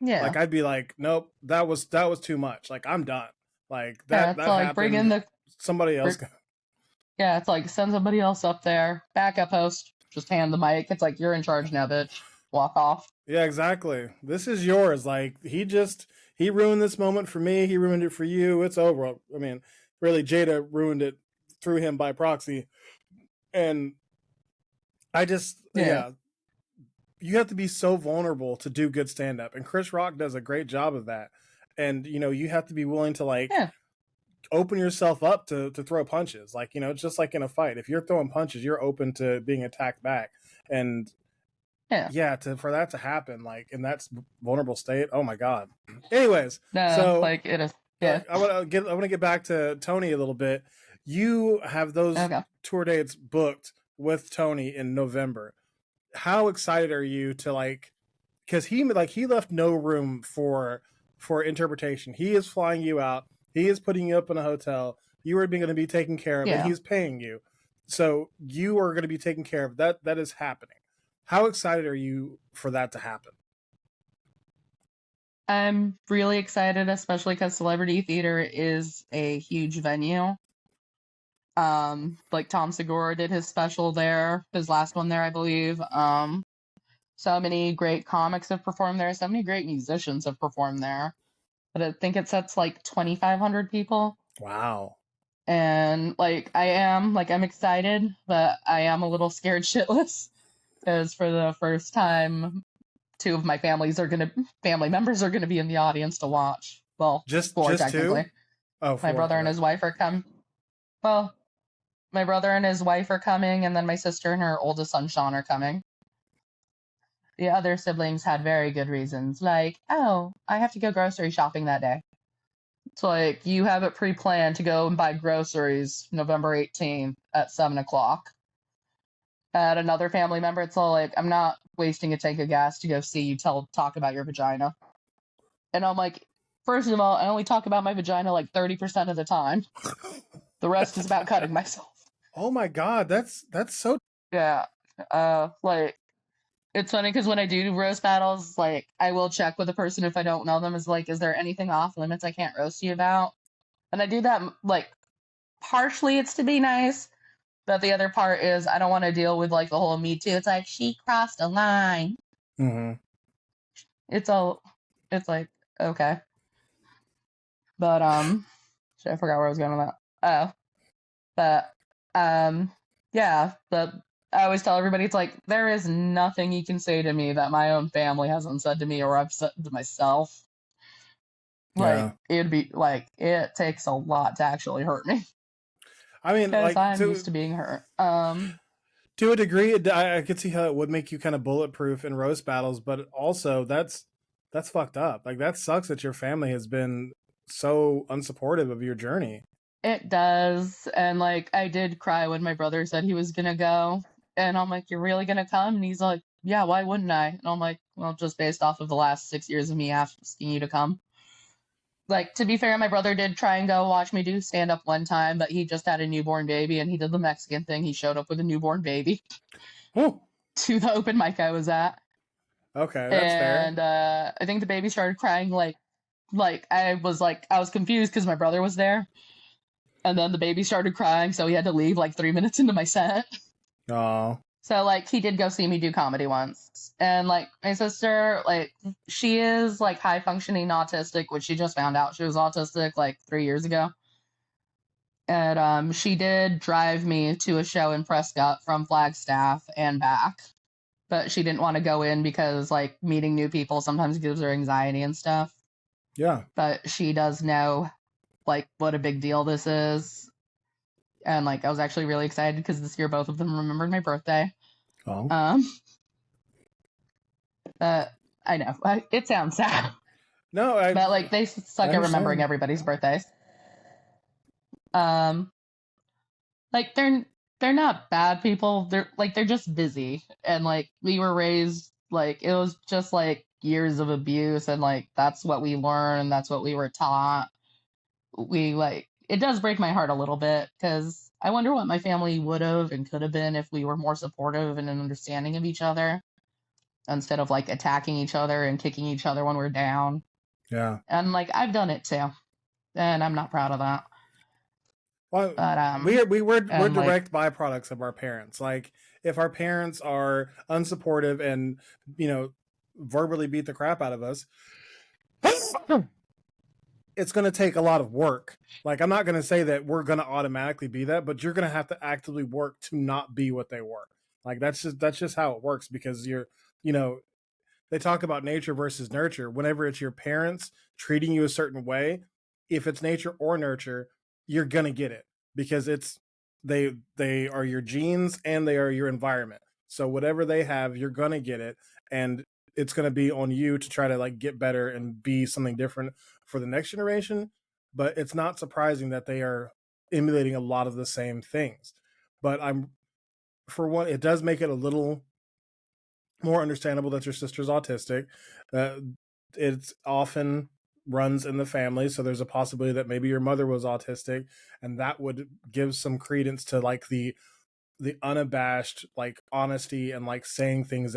yeah. Like I'd be like, nope, that was too much. Like I'm done. Like Yeah, it's that like bring in happened. the Somebody else. yeah, it's like send somebody else up there, backup host, just hand the mic. It's like you're in charge now, bitch. Walk off. Yeah, exactly. This is yours. Like he ruined this moment for me. He ruined it for you. It's over. I mean, really, Jada ruined it through him by proxy. And I just, Yeah. yeah, you have to be so vulnerable to do good stand up. And Chris Rock does a great job of that. And, you have to be willing to like Yeah. open yourself up to throw punches. Like, it's just like in a fight. If you're throwing punches, you're open to being attacked back. And Yeah. yeah, for that to happen, like in that vulnerable state, oh my god. Anyways, No, so like it is. Yeah. I want to get back to Tony a little bit. You have those Okay. tour dates booked with Tony in November. How excited are you to like? Because he left no room for interpretation. He is flying you out. He is putting you up in a hotel. You are going to be taken care of, and Yeah. he's paying you. So you are going to be taken care of. That is happening. How excited are you for that to happen? I'm really excited, especially because Celebrity Theater is a huge venue. Like Tom Segura did his special there, his last one there, I believe. So many great comics have performed there. So many great musicians have performed there. But I think it sets like 2,500 people. Wow. And I'm excited, but I am a little scared shitless because for the first time, two of my family members are gonna be in the audience to watch. Well, Just four just technically. two? Oh, My four. brother and his wife are come. Well, my brother and his wife are coming, and then my sister and her oldest son Sean are coming. The other siblings had very good reasons, like, oh, I have to go grocery shopping that day. It's like you have it pre-planned to go and buy groceries November 18th at 7 o'clock. At another family member, it's all like, I'm not wasting a tank of gas to go see you talk about your vagina. And I'm like, first of all, I only talk about my vagina like 30% of the time. The rest is about cutting myself. Oh my god, that's so. Yeah. Like, it's funny because when I do roast battles, like, I will check with a person if I don't know them, is like, is there anything off limits I can't roast you about? And I do that, like, partially it's to be nice, but the other part is I don't want to deal with, like, the whole Me Too. It's like, she crossed a line. Mm-hmm. It's like, okay. But, shit, I forgot where I was going with that. Oh. But, yeah, but I always tell everybody, it's like, there is nothing you can say to me that my own family hasn't said to me or I've said to myself. Like, it'd be, like, it takes a lot to actually hurt me. I mean, Because like, I'm used to being hurt. to a degree, I could see how it would make you kind of bulletproof in roast battles, but also that's fucked up. Like, that sucks that your family has been so unsupportive of your journey. It does. And, like, I did cry when my brother said he was gonna go. And I'm like, you're really gonna come? And he's like, yeah, why wouldn't I? And I'm like, well, just based off of the last 6 years of me asking you to come. Like, to be fair, my brother did try and go watch me do stand up one time, but he just had a newborn baby and he did the Mexican thing. He showed up with a newborn baby to the open mic I was at. Okay, that's fair. And I think the baby started crying like I was confused because my brother was there. And then the baby started crying, so he had to leave like 3 minutes into my set. Oh. So like he did go see me do comedy once. And like my sister, like she is like high functioning autistic, which she just found out she was autistic like 3 years ago. And she did drive me to a show in Prescott from Flagstaff and back. But she didn't want to go in because like meeting new people sometimes gives her anxiety and stuff. Yeah. But she does know like what a big deal this is. And like I was actually really excited because this year both of them remembered my birthday. Oh. I know it sounds sad. No, but like they suck at remembering everybody's birthdays. Like they're not bad people. They're just busy, and like we were raised like it was just like years of abuse, and like that's what we learned. That's what we were taught. We like it does break my heart a little bit because I wonder what my family would have and could have been if we were more supportive and an understanding of each other instead of like attacking each other and kicking each other when we're down. Yeah. And like I've done it too, and I'm not proud of that. Well, but we're like, direct byproducts of our parents. Like if our parents are unsupportive and verbally beat the crap out of us, it's going to take a lot of work. Like I'm not going to say that we're going to automatically be that, but you're going to have to actively work to not be what they were. Like that's just how it works because they talk about nature versus nurture. Whenever it's your parents treating you a certain way, if it's nature or nurture, you're going to get it because they are your genes and they are your environment. So whatever they have, you're going to get it. And it's going to be on you to try to like get better and be something different for the next generation. But it's not surprising that they are emulating a lot of the same things. But for one, it does make it a little more understandable that your sister's autistic. It's often runs in the family, so there's a possibility that maybe your mother was autistic, and that would give some credence to like the unabashed like honesty and like saying things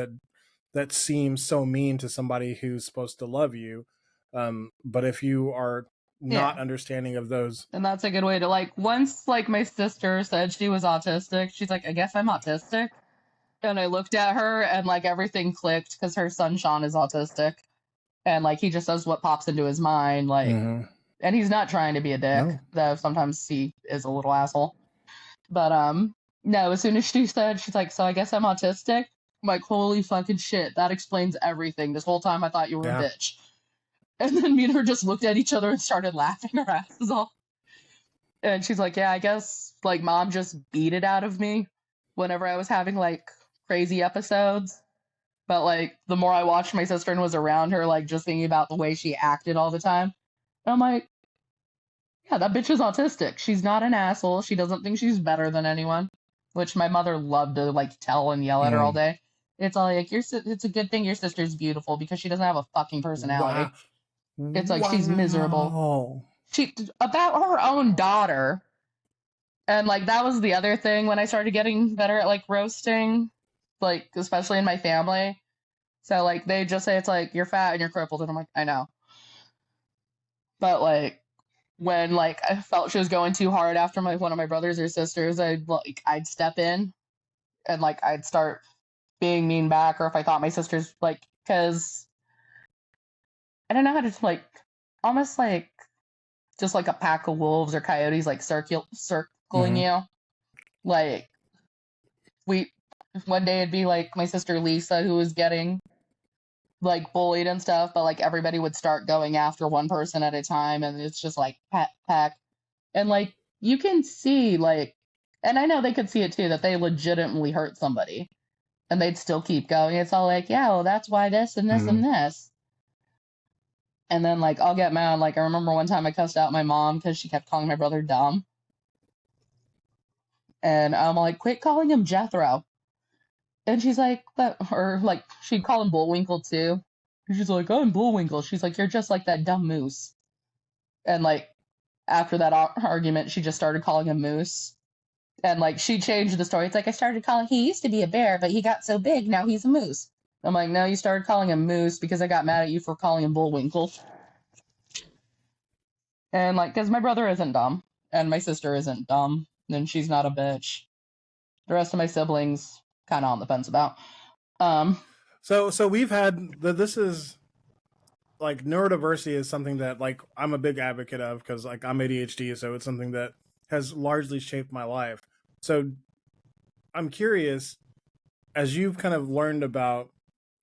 that seem so mean to somebody who's supposed to love you. But if you are not understanding of those, and that's a good way to like once like my sister said she was autistic, she's like, I guess I'm autistic. And I looked at her and like everything clicked because her son Sean is autistic. And like he just does what pops into his mind, like and he's not trying to be a dick, though sometimes he is a little asshole. But no, as soon as she said, she's like, so I guess I'm autistic. I'm like, holy fucking shit, that explains everything. This whole time I thought you were a bitch. And then me and her just looked at each other and started laughing our asses off. And she's like, yeah, I guess like mom just beat it out of me whenever I was having like crazy episodes. But like the more I watched my sister and was around her, like just thinking about the way she acted all the time, I'm like, yeah, that bitch is autistic. She's not an asshole. She doesn't think she's better than anyone, which my mother loved to like tell and yell at her all day. It's all like it's a good thing your sister's beautiful because she doesn't have a fucking personality. Wow. It's like she's miserable. She about her own daughter. And like that was the other thing when I started getting better at like roasting, like especially in my family. So like they just say it's like you're fat and you're crippled, and I'm like, I know. But like when like I felt she was going too hard after one of my brothers or sisters, I'd step in and like I'd start being mean back, or if I thought my sister's like, because I don't know how to like almost like just like a pack of wolves or coyotes like circling you. Like one day it'd be like my sister Lisa who was getting like bullied and stuff, but like everybody would start going after one person at a time, and it's just like pack. And like you can see like, and I know they could see it too, that they legitimately hurt somebody and they'd still keep going. It's all like, yeah, well that's why this and this and this. And then like I'll get mad. Like I remember one time I cussed out my mom because she kept calling my brother dumb. And I'm like, quit calling him Jethro. And she's like, but, or like, she'd call him Bullwinkle too. And she's like, I'm Bullwinkle. She's like, you're just like that dumb moose. And like, after that argument, she just started calling him Moose. And like, she changed the story. It's like, he used to be a bear, but he got so big, now he's a moose. I'm like, no, you started calling him Moose because I got mad at you for calling him Bullwinkle. And like, because my brother isn't dumb. and my sister isn't dumb, and she's not a bitch. The rest of my siblings, kind of on the fence about. So we've had this is like neurodiversity is something that like I'm a big advocate of because like I'm ADHD, so it's something that has largely shaped my life. So I'm curious, as you've kind of learned about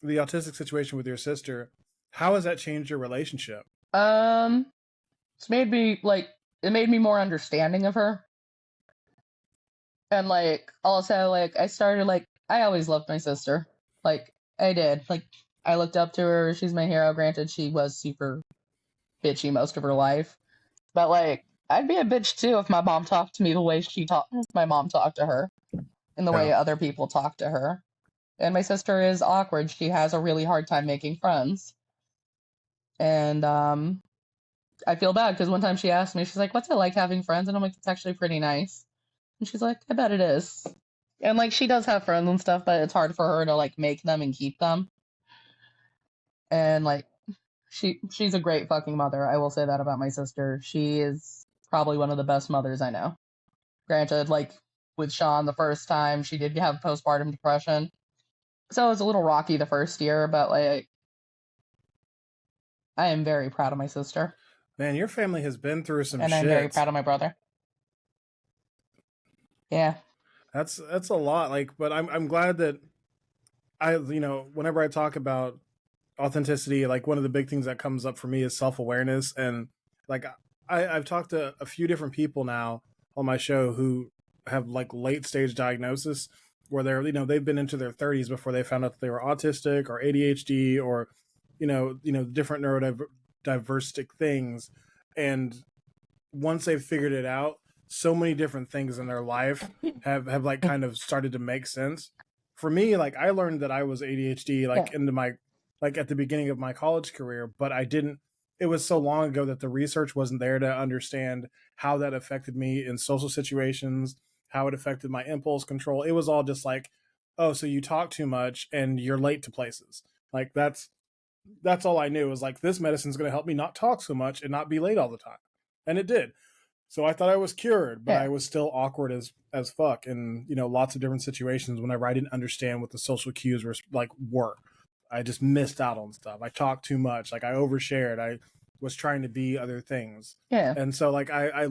the autistic situation with your sister, how has that changed your relationship? It's made me like it made me more understanding of her, and like also like I started like I always loved my sister, like I did, like I looked up to her. She's my hero. Granted, she was super bitchy most of her life, but like I'd be a bitch too if my mom talked to me the way my mom talked to her, and the way Yeah. other people talk to her. And my sister is awkward. She has a really hard time making friends. And I feel bad because one time she asked me, she's like, "What's it like having friends?" And I'm like, "It's actually pretty nice." And she's like, "I bet it is." And like she does have friends and stuff, but it's hard for her to like make them and keep them. And like she's a great fucking mother. I will say that about my sister. She is probably one of the best mothers I know. Granted, like with Sean the first time, she did have postpartum depression. So it was a little rocky the first year, but like I am very proud of my sister. Man, your family has been through some And I'm very shit. proud of my brother. Yeah. That's a lot. Like, but I'm glad that whenever I talk about authenticity, like one of the big things that comes up for me is self-awareness. And like I've talked to a few different people now on my show who have like late stage diagnosis where they're they've been into their 30s before they found out that they were autistic or ADHD or different neurodiversic things. And once they've figured it out, so many different things in their life have like kind of started to make sense. For me, like I learned that I was ADHD like into my like at the beginning of my college career, but I didn't it was so long ago that the research wasn't there to understand how that affected me in social situations, how it affected my impulse control. It was all just like, oh, so you talk too much and you're late to places. Like that's all I knew was like this medicine's going to help me not talk so much and not be late all the time. And it did. So I thought I was cured, but I was still awkward as fuck in lots of different situations whenever I didn't understand what the social cues were. I just missed out on stuff. I talked too much. Like I overshared. I was trying to be other things. Yeah. And so like I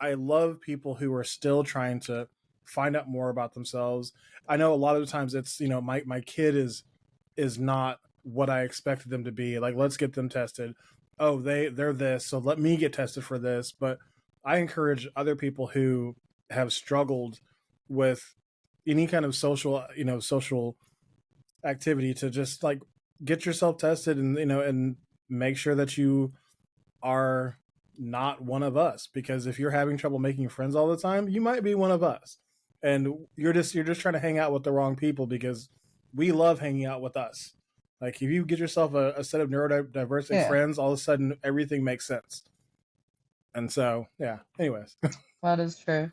love people who are still trying to find out more about themselves. I know a lot of the times it's my kid is not what I expected them to be. Like let's get them tested. Oh, they're this, so let me get tested for this. But I encourage other people who have struggled with any kind of social activity to just like get yourself tested and make sure that you are not one of us, because if you're having trouble making friends all the time, you might be one of us. And you're just trying to hang out with the wrong people because we love hanging out with us. Like if you get yourself a set of neurodiversity friends, all of a sudden everything makes sense. And so, yeah. Anyways, that is true.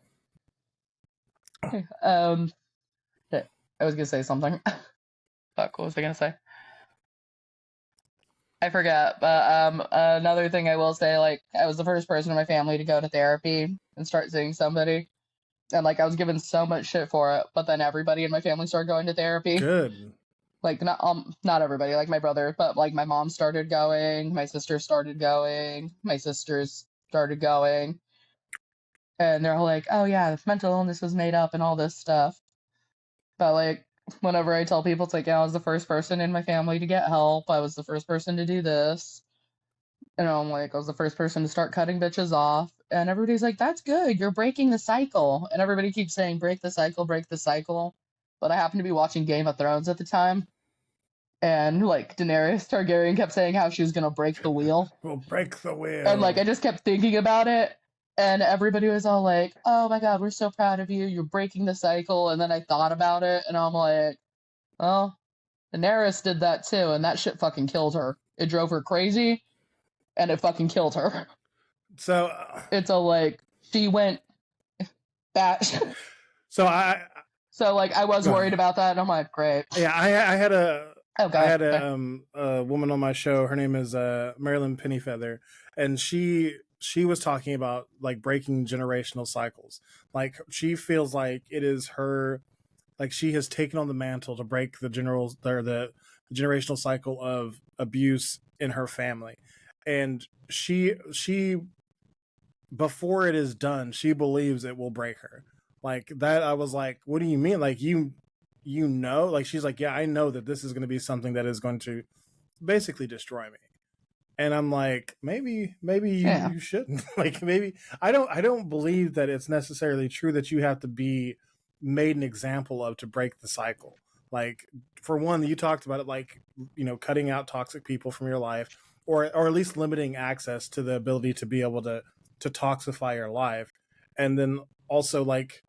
I was gonna say something. Fuck, what was I gonna say? I forgot. But another thing I will say, like, I was the first person in my family to go to therapy and start seeing somebody, and like I was given so much shit for it. But then everybody in my family started going to therapy. Good. Like not everybody, like my brother, but like my mom started going, my sister started going, my sisters started going, and they're all like, "Oh yeah, mental illness was made up and all this stuff." But like whenever I tell people, it's like, "Yeah, I was the first person in my family to get help. I was the first person to do this." And I'm like, I was the first person to start cutting bitches off. And everybody's like, "That's good. You're breaking the cycle." And everybody keeps saying, "Break the cycle, break the cycle." But I happened to be watching Game of Thrones at the time. And like Daenerys Targaryen kept saying how she was gonna break the wheel. We'll break the wheel. And like I just kept thinking about it, and everybody was all like, "Oh my god, we're so proud of you. You're breaking the cycle." And then I thought about it, and I'm like, "Well, Daenerys did that too, and that shit fucking killed her. It drove her crazy, and it fucking killed her." So it's a like she went bat. So I was worried about that, and I'm like, great. Yeah, I had a Oh, God. I had a woman on my show. Her name is Marilyn Pennyfeather, and she she was talking about like breaking generational cycles. Like she feels like it is her, like she has taken on the mantle to break the generational cycle of abuse in her family. And she before it is done, she believes it will break her. Like that, I was like, what do you mean? Like you know, like she's like, yeah, I know that this is going to be something that is going to basically destroy me. And I'm like, maybe Yeah. you shouldn't. Like maybe I don't believe that it's necessarily true that you have to be made an example of to break the cycle. Like for one, you talked about it, like, you know, cutting out toxic people from your life, or at least limiting access to the ability to be able to toxify your life. And then also like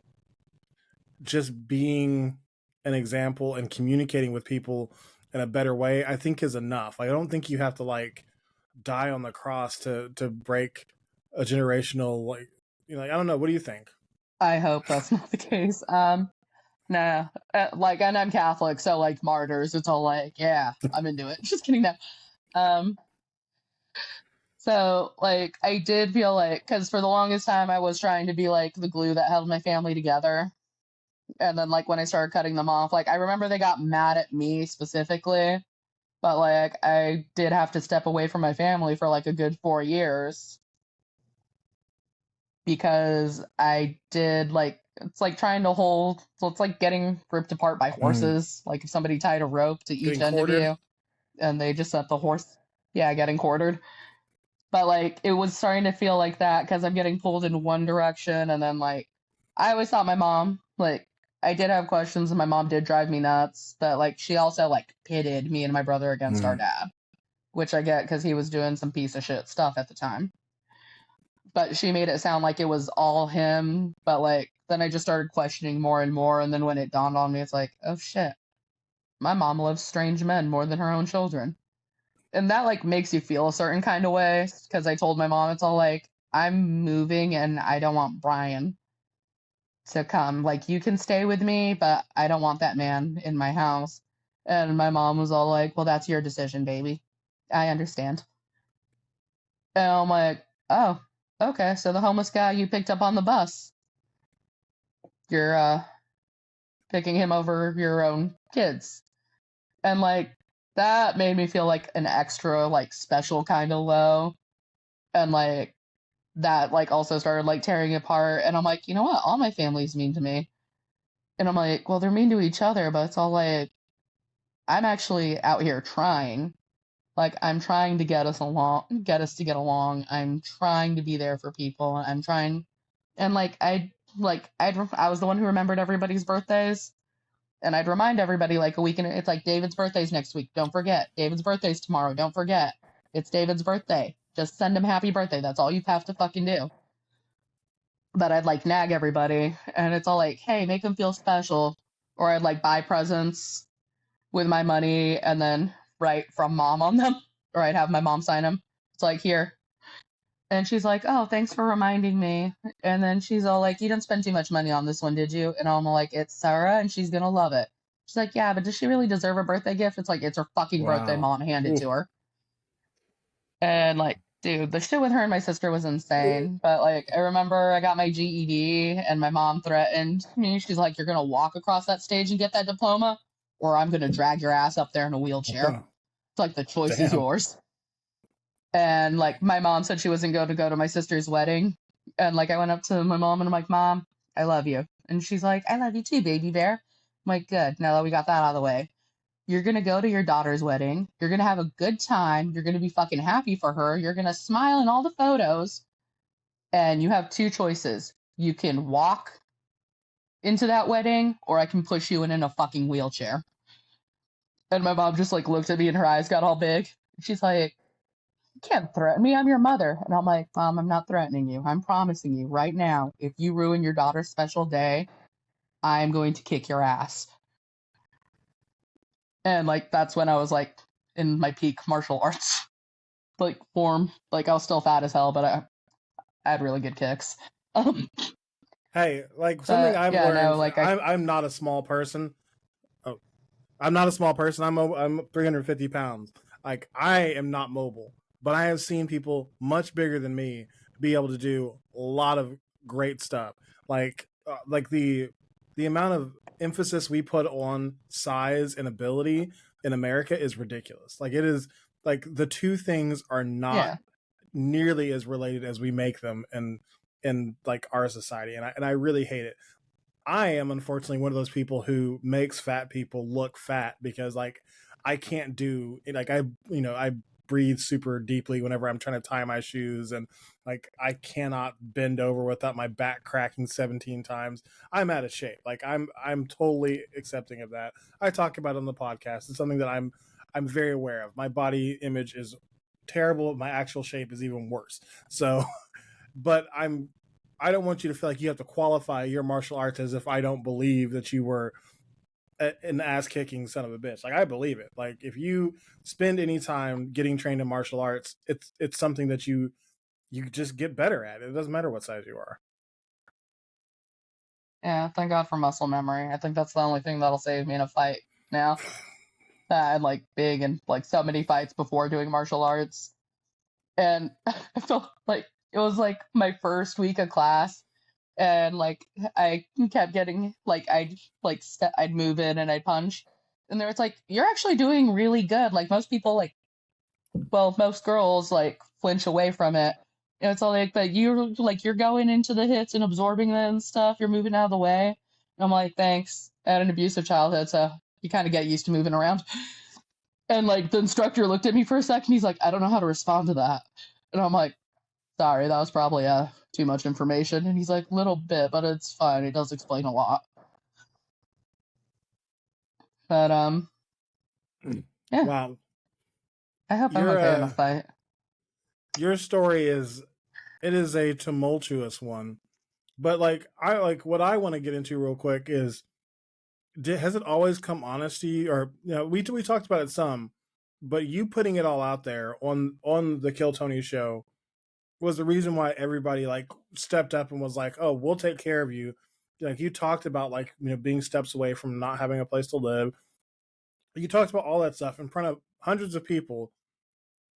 just being an example and communicating with people in a better way, I think is enough. I don't think you have to like die on the cross to break a generational, like, you know, like, I don't know, what do you think? I hope that's not the case. Nah, like, and I'm Catholic, so like martyrs, it's all like, yeah, I'm into it. Just kidding, no. Um, so like, I did feel like, because for the longest time, I was trying to be like the glue that held my family together. And then like when I started cutting them off, like I remember they got mad at me specifically, but like I did have to step away from my family for like a good 4 years because I did like it's like trying to hold so it's like getting ripped apart by Mm. horses. Like if somebody tied a rope to each Getting end of quartered. you and they just let the horse, yeah, getting quartered. But like it was starting to feel like that because I'm getting pulled in one direction and then like I always thought my mom, like, I did have questions and my mom did drive me nuts, but like she also like pitted me and my brother against our Mm. dad, which I get because he was doing some piece of shit stuff at the time. But she made it sound like it was all him, but like then I just started questioning more and more, and then when it dawned on me, it's like, oh shit, my mom loves strange men more than her own children. And that like makes you feel a certain kind of way because I told my mom it's all like I'm moving and I don't want Brian to come. Like you can stay with me, but I don't want that man in my house. And my mom was all like, "Well, that's your decision, baby. I understand." And I'm like, "Oh, okay. So the homeless guy you picked up on the bus, you're picking him over your own kids." And like that made me feel like an extra like special kind of low. And like that like also started like tearing apart and I'm like, you know what, all my family's mean to me. And I'm like, well, they're mean to each other, but it's all like I'm actually out here trying. Like I'm trying to get us along, get us to get along. I'm trying to be there for people. I'm trying, and I was the one who remembered everybody's birthdays, and I'd remind everybody like a week and it's like David's birthday's next week. Don't forget. David's birthday's tomorrow. Don't forget. It's David's birthday. Just send him happy birthday. That's all you have to fucking do. But I'd like nag everybody, and it's all like, hey, make them feel special, or I'd like buy presents with my money and then write from mom on them, or I'd have my mom sign them. It's like, here. And she's like, oh, thanks for reminding me. And then she's all like, you didn't spend too much money on this one, did you? And I'm like, it's Sarah and she's going to love it. She's like, yeah, but does she really deserve a birthday gift? It's like, it's her fucking birthday, Wow. mom. Hand it Ooh. to her. And like, dude, the shit with her and my sister was insane. But like, I remember I got my GED and my mom threatened me. She's like, you're going to walk across that stage and get that diploma, or I'm going to drag your ass up there in a wheelchair. It's like the choice is Damn. yours. And like my mom said she wasn't going to go to my sister's wedding. And like I went up to my mom and I'm like, Mom, I love you. And she's like, I love you too, baby bear. I'm like, good. Now that we got that out of the way, you're going to go to your daughter's wedding. You're going to have a good time. You're going to be fucking happy for her. You're going to smile in all the photos. And you have two choices. You can walk into that wedding or I can push you in a fucking wheelchair. And my mom just like looked at me and her eyes got all big. She's like, you can't threaten me. I'm your mother. And I'm like, Mom, I'm not threatening you. I'm promising you right now, if you ruin your daughter's special day, I'm going to kick your ass. And like, that's when I was like in my peak martial arts like form. Like I was still fat as hell, but I had really good kicks. Um, Hey, like something I've yeah, no, learned, like I'm not a small person. Oh, I'm not a small person. I'm 350 pounds. Like I am not mobile, but I have seen people much bigger than me be able to do a lot of great stuff. Like the amount of emphasis we put on size and ability in America is ridiculous. Like it is like the two things are not Yeah. nearly as related as we make them in like our society, and I really hate it. I am unfortunately one of those people who makes fat people look fat because like I can't do like I breathe super deeply whenever I'm trying to tie my shoes, and like I cannot bend over without my back cracking 17 times. I'm out of shape. Like I'm totally accepting of that. I talk about it on the podcast. It's something that I'm very aware of. My body image is terrible. My actual shape is even worse. So but I don't want you to feel like you have to qualify your martial arts as if I don't believe that you were an ass kicking son of a bitch. Like I believe it. Like if you spend any time getting trained in martial arts, it's something that you just get better at. It doesn't matter what size you are. Yeah, thank God for muscle memory. I think that's the only thing that'll save me in a fight now. I had like big and like so many fights before doing martial arts. And I felt like it was like my first week of class, and like I kept getting like I'd move in and I'd punch, and there was like, you're actually doing really good. Like most people like, well, most girls like flinch away from it. And it's all like, but you're going into the hits and absorbing it and stuff. You're moving out of the way. And I'm like, thanks. I had an abusive childhood, so you kind of get used to moving around. And like the instructor looked at me for a second. He's like, I don't know how to respond to that. And I'm like, sorry, that was probably too much information. And he's like, little bit, but it's fine. It does explain a lot. But yeah. Wow. I hope I'm okay in a fight. Your story is a tumultuous one. But like what I want to get into real quick is has it always come honesty, or we talked about it some, but you putting it all out there on the Kill Tony show was the reason why everybody like stepped up and was like, oh, we'll take care of you. Like you talked about like being steps away from not having a place to live. You talked about all that stuff in front of hundreds of people.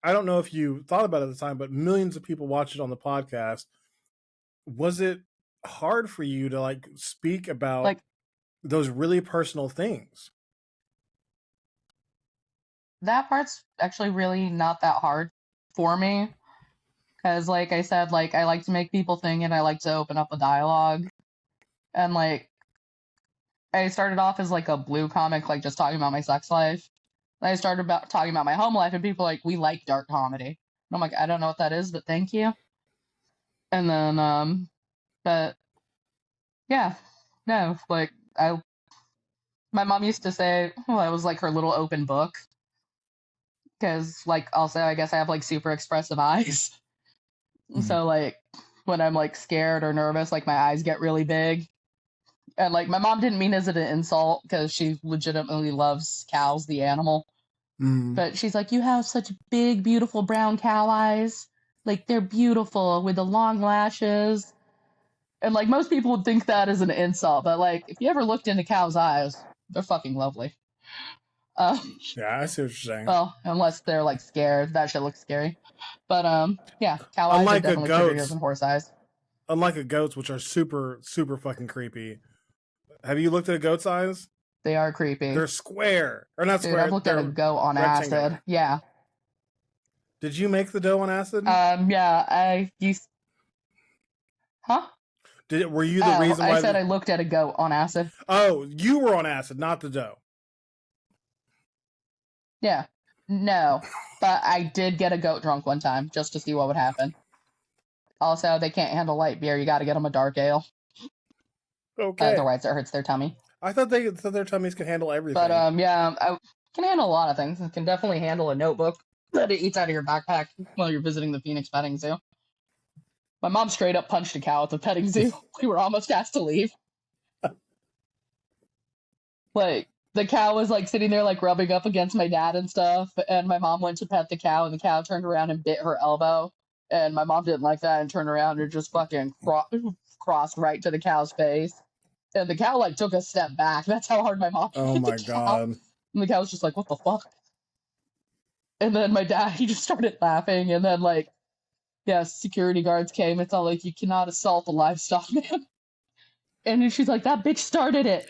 I don't know if you thought about it at the time, but millions of people watch it on the podcast. Was it hard for you to like speak about Like those really personal things? that part's actually really not that hard for me, because like I said, like I like to make people think and I like to open up a dialogue. And like I started off as like a blue comic, like just talking about my sex life. And I started about talking about my home life, and people are like, we like dark comedy. And I'm like, I don't know what that is, but thank you. And then but yeah, no, like my mom used to say, well, I was like her little open book, because like also I guess I have like super expressive eyes. Mm-hmm. So like when I'm like scared or nervous, like my eyes get really big. And like my mom didn't mean as an insult, because she legitimately loves cows, the animal. Mm-hmm. But she's like, you have such big, beautiful brown cow eyes. Like they're beautiful with the long lashes. And like most people would think that is an insult, but like if you ever looked into cows' eyes, they're fucking lovely. Yeah, I see what you're saying. Well, unless they're like scared, that shit looks scary. But yeah, cow eyes are Unlike a definitely goat's, prettier than horse eyes. unlike a goat's, which are super super fucking creepy. Have you looked at a goat's eyes? They are creepy. They're square, or not Dude, square. I've looked at a goat on rectangular. acid. Yeah. Did you make the dough on acid? Yeah, I used. Huh? Were you the reason why? I said I looked at a goat on acid. Oh, you were on acid, not the dough. Yeah. No, but I did get a goat drunk one time just to see what would happen. Also, they can't handle light beer. You got to get them a dark ale. Okay. Otherwise, it hurts their tummy. I thought their tummies could handle everything. But yeah, I can handle a lot of things. I can definitely handle a notebook that it eats out of your backpack while you're visiting the Phoenix petting zoo. My mom straight up punched a cow at the petting zoo. We were almost asked to leave. Like, the cow was like sitting there like rubbing up against my dad and stuff, and my mom went to pet the cow, and the cow turned around and bit her elbow, and my mom didn't like that and turned around and just fucking crossed right to the cow's face, and the cow like took a step back. That's how hard my mom hit the cow. And the cow was just like, what the fuck? And then my dad, he just started laughing, and then like yes, security guards came. It's all like, you cannot assault the livestock man. And she's like, that bitch started it.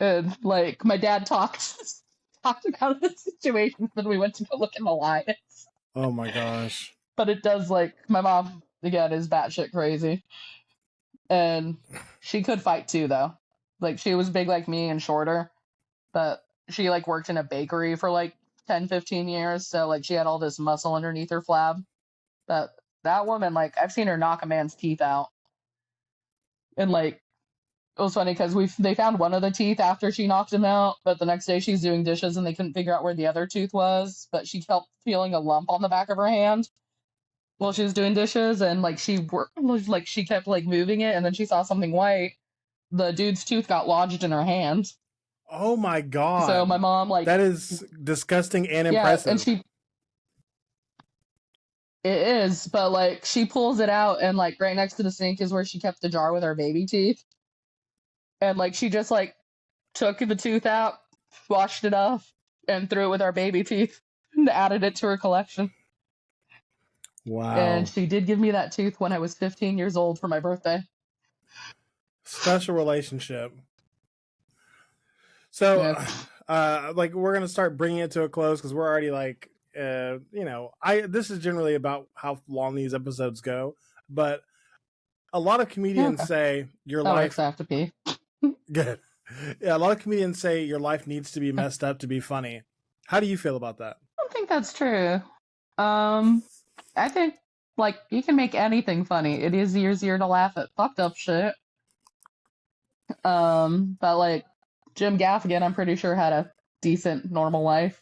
And like my dad talked about the situation, then we went to go look in the lions. Oh my gosh. But it does, like, my mom again is batshit crazy. And she could fight too though. Like she was big like me and shorter, but she like worked in a bakery for like 10, 15 years, so like she had all this muscle underneath her flab. But that woman, like, I've seen her knock a man's teeth out. And like, it was funny because they found one of the teeth after she knocked him out, but the next day she's doing dishes and they couldn't figure out where the other tooth was. But she kept feeling a lump on the back of her hand while she was doing dishes, and like she kept like moving it, and then she saw something white. The dude's tooth got lodged in her hand. Oh my god. So my mom, like, that is disgusting and yeah, impressive. and it is, but like she pulls it out, and like right next to the sink is where she kept the jar with her baby teeth. And like she just like took the tooth out, washed it off, and threw it with our baby teeth and added it to her collection. Wow. And she did give me that tooth when I was 15 years old for my birthday. Special relationship. So, like, we're gonna start bringing it to a close because we're already like, this is generally about how long these episodes go, but a lot of comedians say your life. I have to pee. Good. Yeah, a lot of comedians say your life needs to be messed up to be funny. How do you feel about that? I don't think that's true. I think like you can make anything funny. It is easier to laugh at fucked up shit. But like Jim Gaffigan, I'm pretty sure had a decent normal life.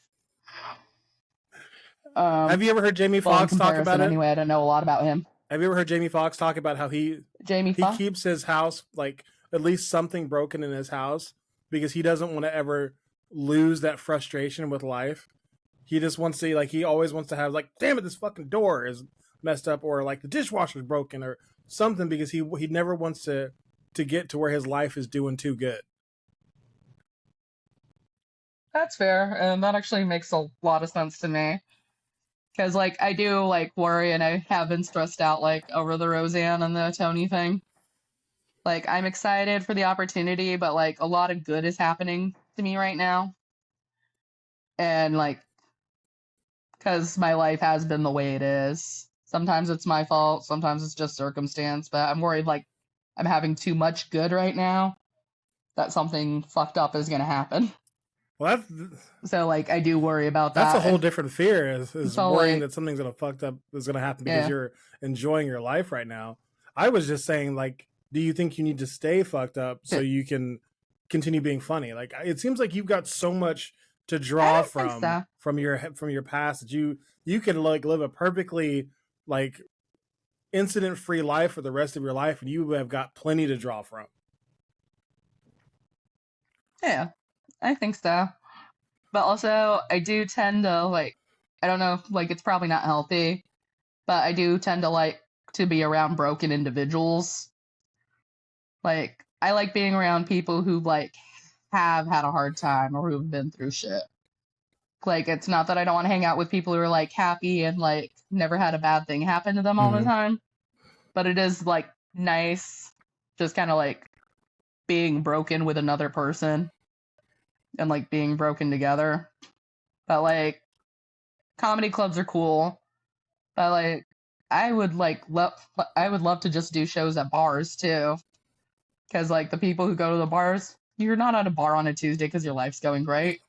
Have you ever heard Jamie Foxx talk about it? Anyway, I don't know a lot about him. Have you ever heard Jamie Foxx talk about how he keeps his house, like, at least something broken in his house because he doesn't want to ever lose that frustration with life. He just wants to, like, he always wants to have, like, damn it, this fucking door is messed up, or like the dishwasher's broken or something, because he never wants to get to where his life is doing too good. That's fair, and that actually makes a lot of sense to me. Because, like, I do, like, worry, and I have been stressed out, like, over the Roseanne and the Tony thing. Like, I'm excited for the opportunity, but, like, a lot of good is happening to me right now. And, like, because my life has been the way it is. Sometimes it's my fault, sometimes it's just circumstance, but I'm worried, like, I'm having too much good right now, that something fucked up is going to happen. Well, so like I do worry about that. That's a whole different fear, is so, worrying like, that something's gonna fucked up is gonna happen because you're enjoying your life right now. I was just saying, like, do you think you need to stay fucked up so you can continue being funny? Like, it seems like you've got so much to draw from your past that you can like live a perfectly like incident free life for the rest of your life, and you have got plenty to draw from. Yeah, I think so. But also, I do tend to, like, I don't know, like, it's probably not healthy, but I do tend to like to be around broken individuals. Like, I like being around people who, like, have had a hard time or who've been through shit. Like, it's not that I don't want to hang out with people who are, like, happy and, like, never had a bad thing happen to them all the time. But it is, like, nice just kind of, like, being broken with another person and, like, being broken together. But, like, comedy clubs are cool. But, like, I would love to just do shows at bars, too. Because, like, the people who go to the bars, you're not at a bar on a Tuesday because your life's going great.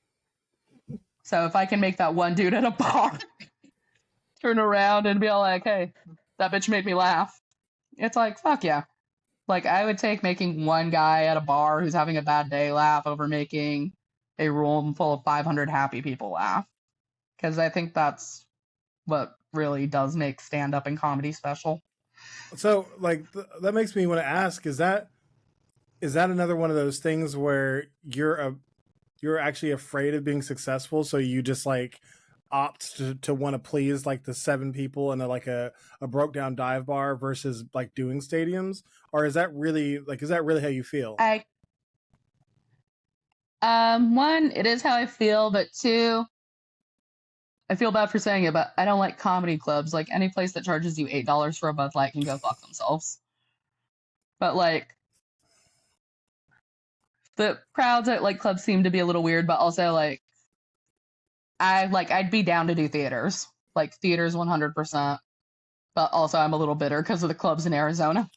So if I can make that one dude at a bar turn around and be all like, hey, that bitch made me laugh, it's like, fuck yeah. Like, I would take making one guy at a bar who's having a bad day laugh over making a room full of 500 happy people laugh. Because I think that's what really does make stand-up and comedy special. So, like, that makes me want to ask, is that another one of those things where you're actually afraid of being successful, so you just like opt to want to please like the 7 people in a broke down dive bar versus like doing stadiums? Or is that really how you feel? One, it is how I feel, but 2, I feel bad for saying it, but I don't like comedy clubs. Like, any place that charges you $8 for a Bud Light can go fuck themselves. But, like, the crowds at, like, clubs seem to be a little weird, but also, like, I'd be down to do theaters. Like, theaters 100%. But also I'm a little bitter because of the clubs in Arizona.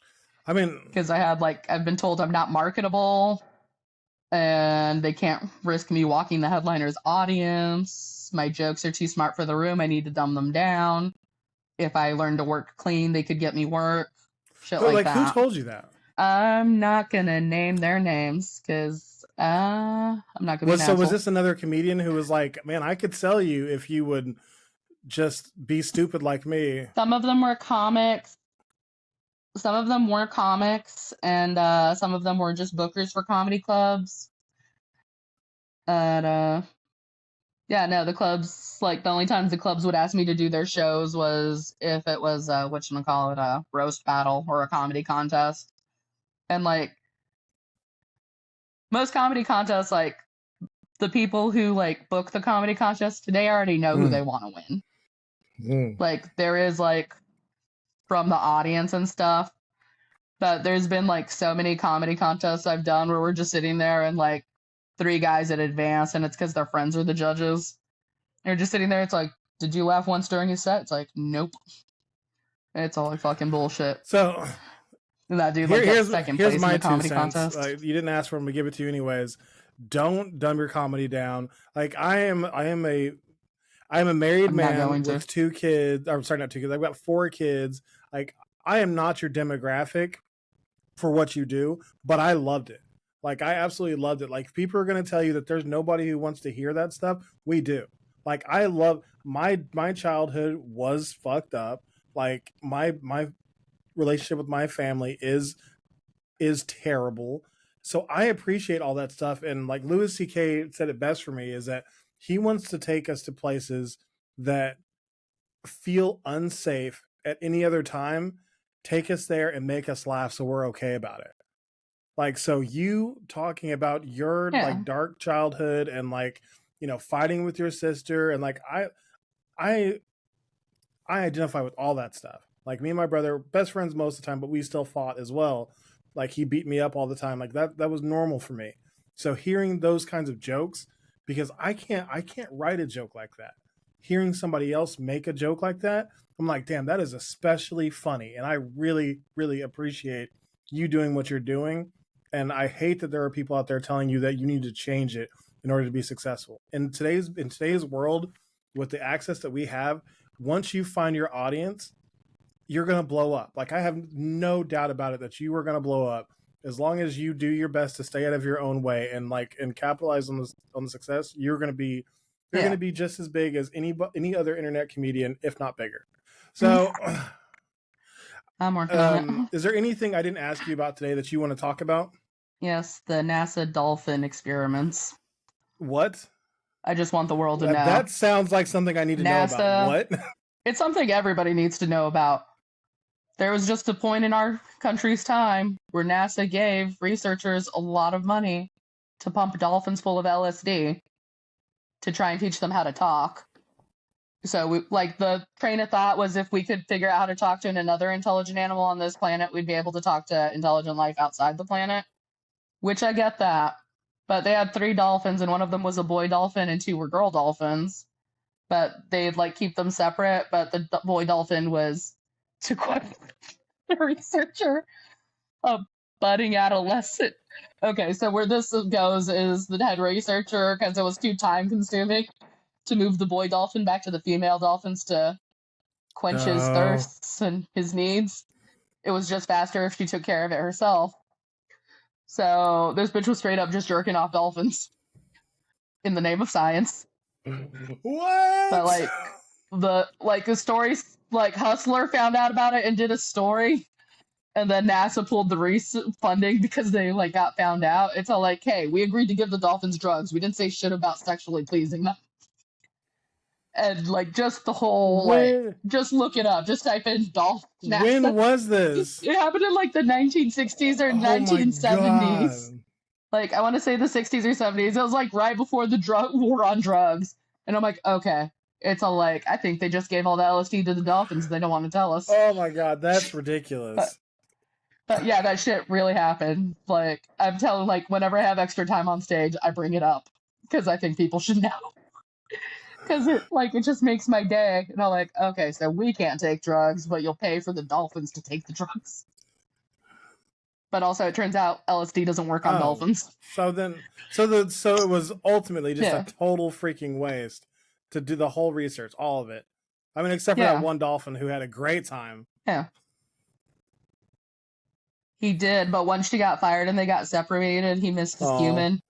I mean, because I've been told I'm not marketable, and they can't risk me walking the headliner's audience. My jokes are too smart for the room. I need to dumb them down. If I learn to work clean, they could get me work. Shit like that. Who told you that? I'm not gonna name their names because I'm not gonna be an asshole. So was this another comedian who was like, man, I could sell you if you would just be stupid like me? Some of them were comics. Some of them were comics, and some of them were just bookers for comedy clubs. And yeah, no, the clubs, like, the only times the clubs would ask me to do their shows was if it was whatchamacallit, a roast battle or a comedy contest. And, like, most comedy contests, like, the people who, like, book the comedy contest, they already know who they want to win. Like, there is, like, from the audience and stuff, but there's been, like, so many comedy contests I've done where we're just sitting there and, like, 3 guys in advance, and it's because their friends are the judges. They're just sitting there, it's like, did you laugh once during his set? It's like, nope. It's all like fucking bullshit. So... And that dude, like, here's second place in the comedy contest. You didn't ask for him to give it to you anyways. Don't dumb your comedy down. Like, I am a married man with 2 kids. I'm sorry, not 2 kids. I've got 4 kids. Like, I am not your demographic for what you do, but I loved it. Like, I absolutely loved it. Like, people are going to tell you that there's nobody who wants to hear that stuff. We do. Like, I love my childhood was fucked up. Like, my relationship with my family is terrible. So I appreciate all that stuff. And like Louis C.K. said it best for me is that he wants to take us to places that feel unsafe at any other time, take us there and make us laugh so we're okay about it. Like, so you talking about your like dark childhood and like, you know, fighting with your sister and like I identify with all that stuff. Like, me and my brother, best friends most of the time, but we still fought as well. Like, he beat me up all the time. Like, that was normal for me. So hearing those kinds of jokes, because I can't write a joke like that. Hearing somebody else make a joke like that, I'm like, damn, that is especially funny. And I really, really appreciate you doing what you're doing. And I hate that there are people out there telling you that you need to change it in order to be successful. In today's world, with the access that we have, once you find your audience, you're going to blow up. Like, I have no doubt about it that you are going to blow up as long as you do your best to stay out of your own way and capitalize on the success. You're going to be just as big as any other internet comedian, if not bigger. So I'm working on it. Is there anything I didn't ask you about today that you want to talk about? Yes, the NASA dolphin experiments. What? I just want the world to know. That sounds like something I need to know about. What? It's something everybody needs to know about. There was just a point in our country's time where NASA gave researchers a lot of money to pump dolphins full of LSD to try and teach them how to talk. So, the train of thought was if we could figure out how to talk to another intelligent animal on this planet, we'd be able to talk to intelligent life outside the planet. Which I get that. But they had 3 dolphins, and one of them was a boy dolphin and 2 were girl dolphins. But they'd keep them separate. But the boy dolphin was, to quote the researcher, a budding adolescent. Okay, so where this goes is the head researcher, because it was too time consuming to move the boy dolphin back to the female dolphins to quench his thirsts and his needs. It was just faster if she took care of it herself. So this bitch was straight up just jerking off dolphins in the name of science. What? But the story, Hustler found out about it and did a story, and then NASA pulled the funding because they got found out. It's all like, hey, we agreed to give the dolphins drugs. We didn't say shit about sexually pleasing them. And just the whole just look it up. Just type in dolphin. When was this? It happened in the 1960s or 1970s. I want to say the 60s or 70s. It was right before the war on drugs. And I'm like, okay, It's all like, I think they just gave all the LSD to the dolphins. They don't want to tell us. Oh my god, that's But ridiculous. but yeah, that shit really happened. Like I'm telling, like whenever I have extra time on stage, I bring it up because I think people should know. Because it just makes my day. And I'm like, okay, so we can't take drugs, but you'll pay for the dolphins to take the drugs. But also, it turns out LSD doesn't work on Oh, dolphins. so it was ultimately just a Yeah, total freaking waste to do the whole research, all of it. I mean, except for that yeah, one dolphin who had a great time. yeah. He did, but once she got fired and they got separated, he missed his Oh, human.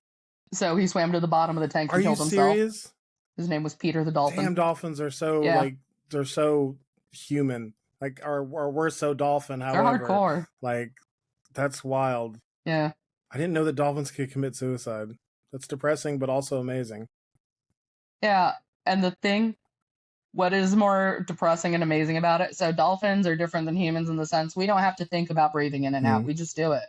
So he swam to the bottom of the tank are and you killed himself. serious? His name was Peter the dolphin. Damn, dolphins are so Yeah, like they're so human. Like, or we're so dolphin. they're However, hardcore. like that's wild. Yeah, I didn't know that dolphins could commit suicide. That's depressing, but also amazing. yeah. And the thing, what is more depressing and amazing about it? So dolphins are different than humans in the sense we don't have to think about breathing in and out. Hmm. We just do it.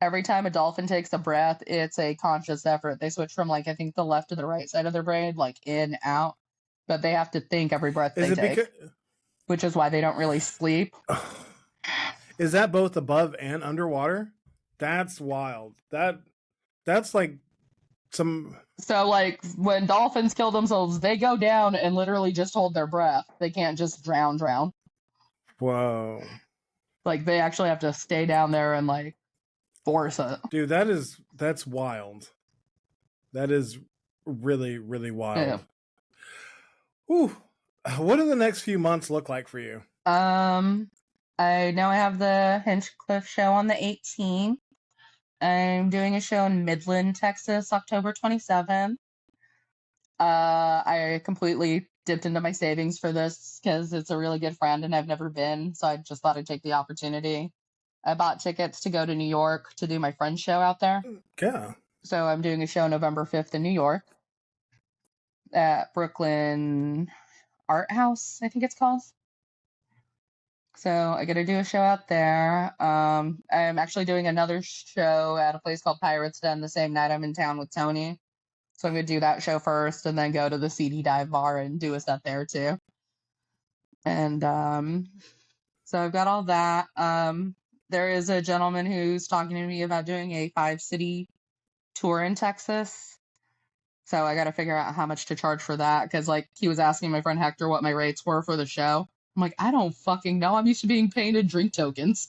Every time a dolphin takes a breath, it's a conscious effort. They switch from like I think the left to the right side of their brain, like in, out. But they have to think every breath Is they it take, because? which is why they don't really sleep. Is that both above and underwater? That's wild. That's like some. So like when dolphins kill themselves, they go down and literally just hold their breath. They can't just drown. Whoa, Like they actually have to stay down there and like force it. dude, that's wild. That is really really Yeah. wild. Whew. What do the next few months look like for you? Um, I know I have the Hinchcliffe show on the 18th. I'm doing a show in Midland, Texas, October 27th. I completely dipped into my savings for this because it's a really good friend and I've never been, so I just thought I'd take the opportunity. I bought tickets to go to New York to do my friend's show out there. Yeah. So I'm doing a show November 5th in New York at Brooklyn Art House, I think it's called. So I got to do a show out there. I'm actually doing another show at a place called Pirates Den the same night I'm in town with Tony. So I'm going to do that show first and then go to the CD Dive Bar and do a set there too. And so I've got all that. There is a gentleman who's talking to me about doing a 5-city tour in Texas. So I got to figure out how much to charge for that because, like, he was asking my friend Hector what my rates were for the show. I'm like, I don't fucking know. I'm used to being painted drink tokens.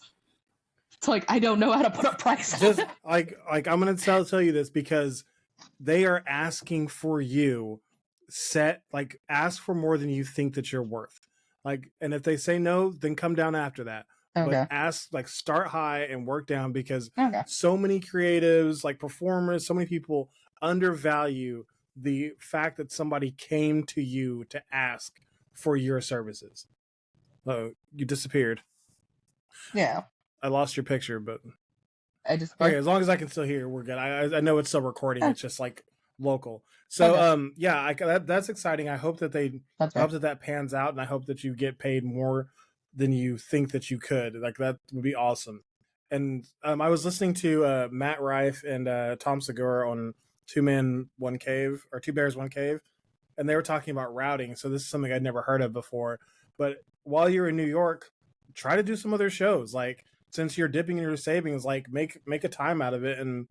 It's like I don't know how to put a price on Just it. like I'm gonna tell you this because they are asking for you ask for more than you think that you're worth. Like, and if they say no, then come down after that. But Okay. ask, like, start high and work down because Okay. so many creatives, like performers, so many people undervalue the fact that somebody came to you to ask for your services. Oh, you disappeared. Yeah. I lost your picture, but I just okay, as long as I can still hear, we're good. I know it's still recording. It's just like local. So okay. yeah, that's exciting. I hope that That's I hope right. that pans out, and I hope that you get paid more than you think that you could. Like that would be awesome. And I was listening to Matt Rife and Tom Segura on Two Men One Cave or Two Bears One Cave, and they were talking about routing. So this is something I'd never heard of before. But while you're in New York, try to do some other shows. Like since you're dipping in your savings, like make a time out of it and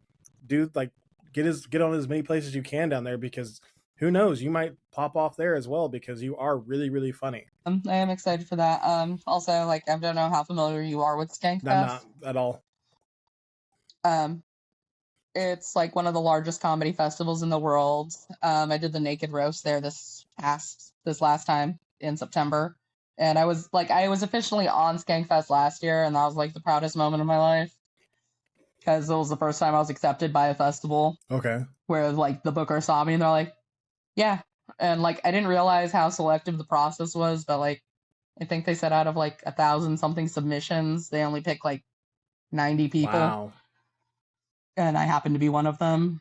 do like get on as many places you can down there because who knows, you might pop off there as well because you are really really funny. I am excited for that. Also, like I don't know how familiar you are with I'm Skankfest. not at all. Um, it's like one of the largest comedy festivals in the world. I did the Naked Roast there this last time in September, and I was officially on Skankfest last year, and that was like the proudest moment of my life because it was the first time I was accepted by a festival Okay. where like the booker saw me and they're like, yeah, and like I didn't realize how selective the process was, but like I think they said out of like 1,000 something submissions, they only pick like 90 people, Wow. and I happened to be one of them.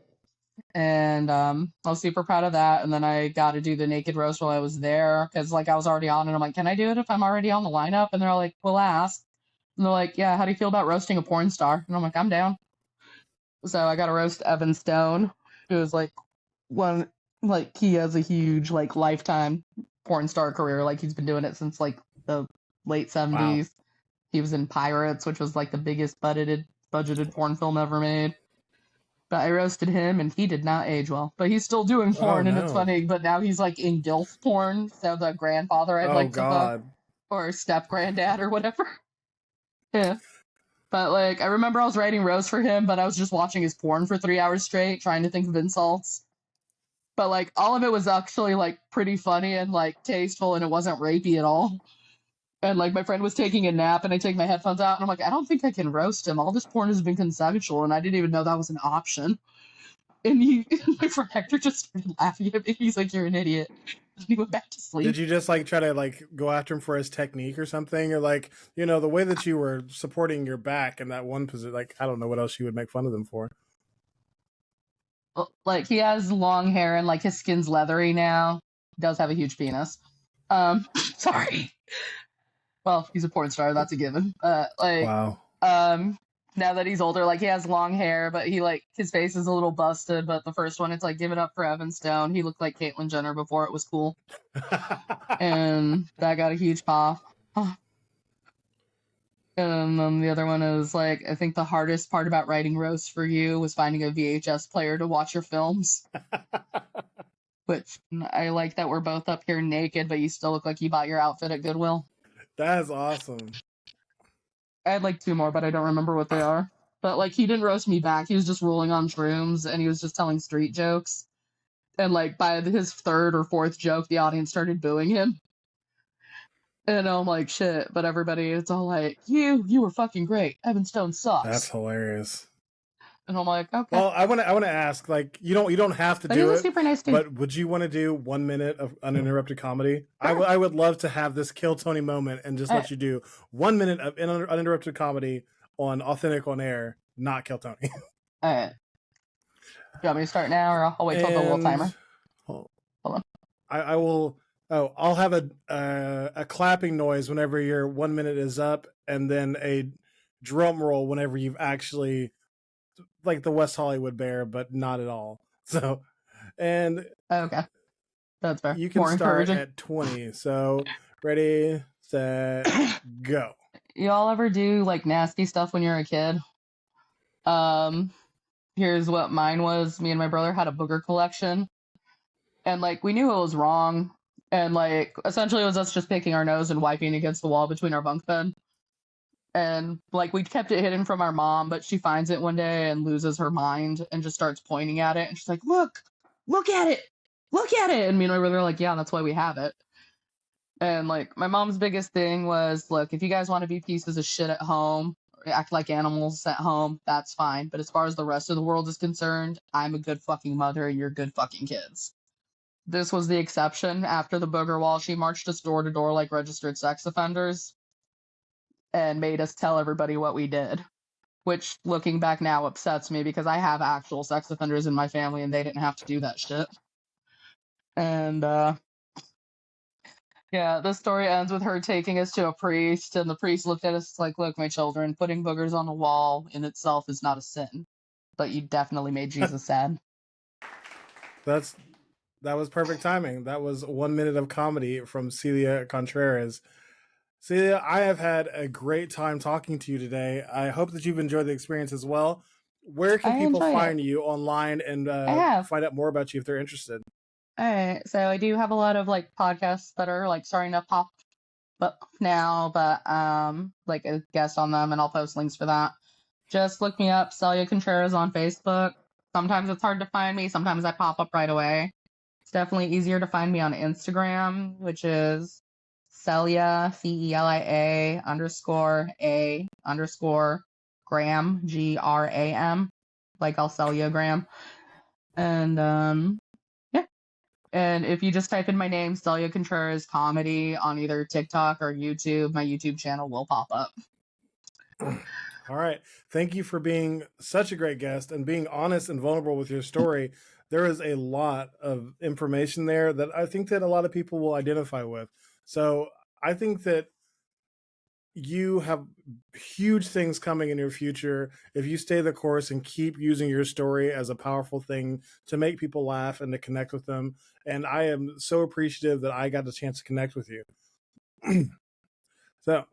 And I was super proud of that. And then I got to do the Naked Roast while I was there because like I was already on, and I'm like, can I do it if I'm already on the lineup? And they're all like, we'll ask. And they're like, yeah, how do you feel about roasting a porn star? And I'm like, I'm down. So I got to roast Evan Stone, who was like one Like he has a huge like lifetime porn star career. Like he's been doing it since like the late Wow. 70s. He was in Pirates, which was like the biggest budgeted porn film ever made. But I roasted him, and he did not age well. But he's still doing Oh porn, and it's no. funny. But now he's like in gilf porn, so the grandfather I'd Oh like to fuck, God. or step granddad or whatever. Yeah. But like, I remember I was writing roast for him, but I was just watching his porn for 3 hours straight, trying to think of insults. But like, all of it was actually like pretty funny and like tasteful, and it wasn't rapey at all. And like, my friend was taking a nap, and I take my headphones out, and I'm like, I don't think I can roast him. All this porn has been consensual, and I didn't even know that was an option. And my friend Hector just started laughing at me. He's like, "You're an idiot." And he went back to Did sleep. you just like try to like go after him for his technique or something, or like the way that you were supporting your back in that one position? Like I don't know what else you would make fun of them for. Like, he has long hair, and like his skin's leathery now. He does have a huge penis. Sorry. Well, he's a porn star. That's a given. Wow. Um, now that he's older, like he has long hair, but he like his face is a little busted. But the first one, it's like give it up for Evan Stone. He looked like Caitlyn Jenner before it was cool, and that got a huge pop. And then the other one is like, I think the hardest part about writing roasts for you was finding a VHS player to watch your films. Which I like that we're both up here naked, but you still look like you bought your outfit at Goodwill. That is awesome. I had like two more, but I don't remember what they are. But like, he didn't roast me back. He was just rolling on shrooms, and he was just telling street jokes. And like, by his third or fourth joke, the audience started booing him. And I'm like, shit. But everybody, it's all like, you were fucking great. Evan Stone That's sucks. hilarious. And I'm like, okay. Well, I want to ask, like, you don't have to But he's do a it, super nice dude. but would you want to do 1 minute of uninterrupted comedy? I would love to have this Kill Tony moment and just All let right. you do 1 minute of uninterrupted comedy on Authentic on Air, not Kill Tony. All right. Do you want me to start now, or I'll wait till the little And timer? Hold on. I will. Oh, I'll have a clapping noise whenever your 1 minute is up, and then a drum roll whenever you've actually like the West Hollywood Bear, but not at all. So, and Okay. That's fair. you can More start encouraging. at 20. So, ready, set, go. Y'all ever do like nasty stuff when you're a kid? Um, Here's what mine was. Me and my brother had a booger collection, and like we knew it was wrong, and like essentially it was us just picking our nose and wiping against the wall between our bunk bed. And like we kept it hidden from our mom, but she finds it one day and loses her mind and just starts pointing at it, and she's like, look at it, look at it. And me and my brother are like, yeah, that's why we have it. And like my mom's biggest thing was, look, if you guys want to be pieces of shit at home, act like animals at home, that's fine. But as far as the rest of the world is concerned, I'm a good fucking mother and you're good fucking kids. This was the exception. After the booger wall, she marched us door to door like registered sex offenders and made us tell everybody what we did. Which, looking back now, upsets me because I have actual sex offenders in my family and they didn't have to do that shit. And yeah, the story ends with her taking us to a priest, and the priest looked at us like, look, my children, putting boogers on the wall in itself is not a sin, but you definitely made Jesus sad. That's that was perfect timing. That was 1 minute of comedy from Celia Contreras. Celia, I have had a great time talking to you today. I hope that you've enjoyed the experience as well. Where can I people enjoyed it. find you online and I have. find out more about you if they're interested? All right, so I do have a lot of like podcasts that are like starting to pop up now, but like a guest on them, and I'll post links for that. Just look me up, Celia Contreras on Facebook. Sometimes it's hard to find me, sometimes I pop up right away. It's definitely easier to find me on Instagram, which is Celia, CELIA _A_ Graham, GRAM. Like I'll sell you a gram. And yeah. And if you just type in my name, Celia Contreras Comedy, on either TikTok or YouTube, my YouTube channel will pop up. All right. Thank you for being such a great guest and being honest and vulnerable with your story. There is a lot of information there that I think that a lot of people will identify with. So I think that you have huge things coming in your future if you stay the course and keep using your story as a powerful thing to make people laugh and to connect with them. And I am so appreciative that I got the chance to connect with you. So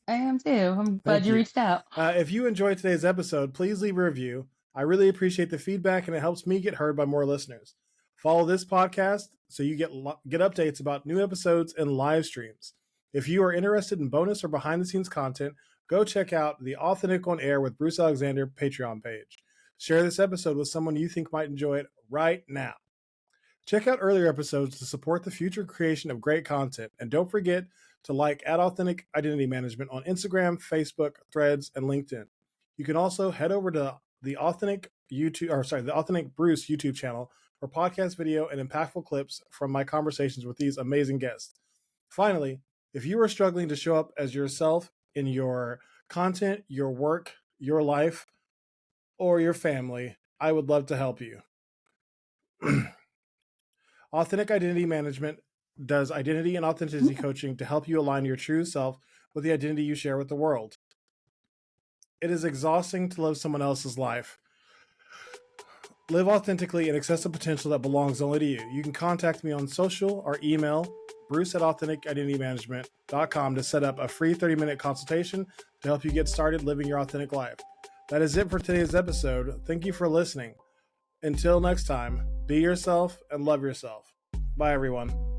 I am too. I'm glad thank you you. reached out. If you enjoyed today's episode, please leave a review. I really appreciate the feedback, and it helps me get heard by more listeners. Follow this podcast so you get updates about new episodes and live streams. If you are interested in bonus or behind the scenes content, go check out the Authentic on Air with Bruce Alexander Patreon page. Share this episode with someone you think might enjoy it right now. Check out earlier episodes to support the future creation of great content, and don't forget to like @Authentic Identity Management on Instagram, Facebook, Threads, and LinkedIn. You can also head over to the Authentic Bruce YouTube channel for podcast video and impactful clips from my conversations with these amazing guests. Finally, if you are struggling to show up as yourself in your content, your work, your life, or your family, I would love to help you. Authentic Identity Management does identity and authenticity coaching to help you align your true self with the identity you share with the world. It is exhausting to live someone else's life. Live authentically and access the potential that belongs only to you. You can contact me on social or email bruce@AuthenticIdentityManagement.com to set up a free 30-minute consultation to help you get started living your authentic life. That is it for today's episode. Thank you for listening. Until next time, be yourself and love yourself. Bye, everyone.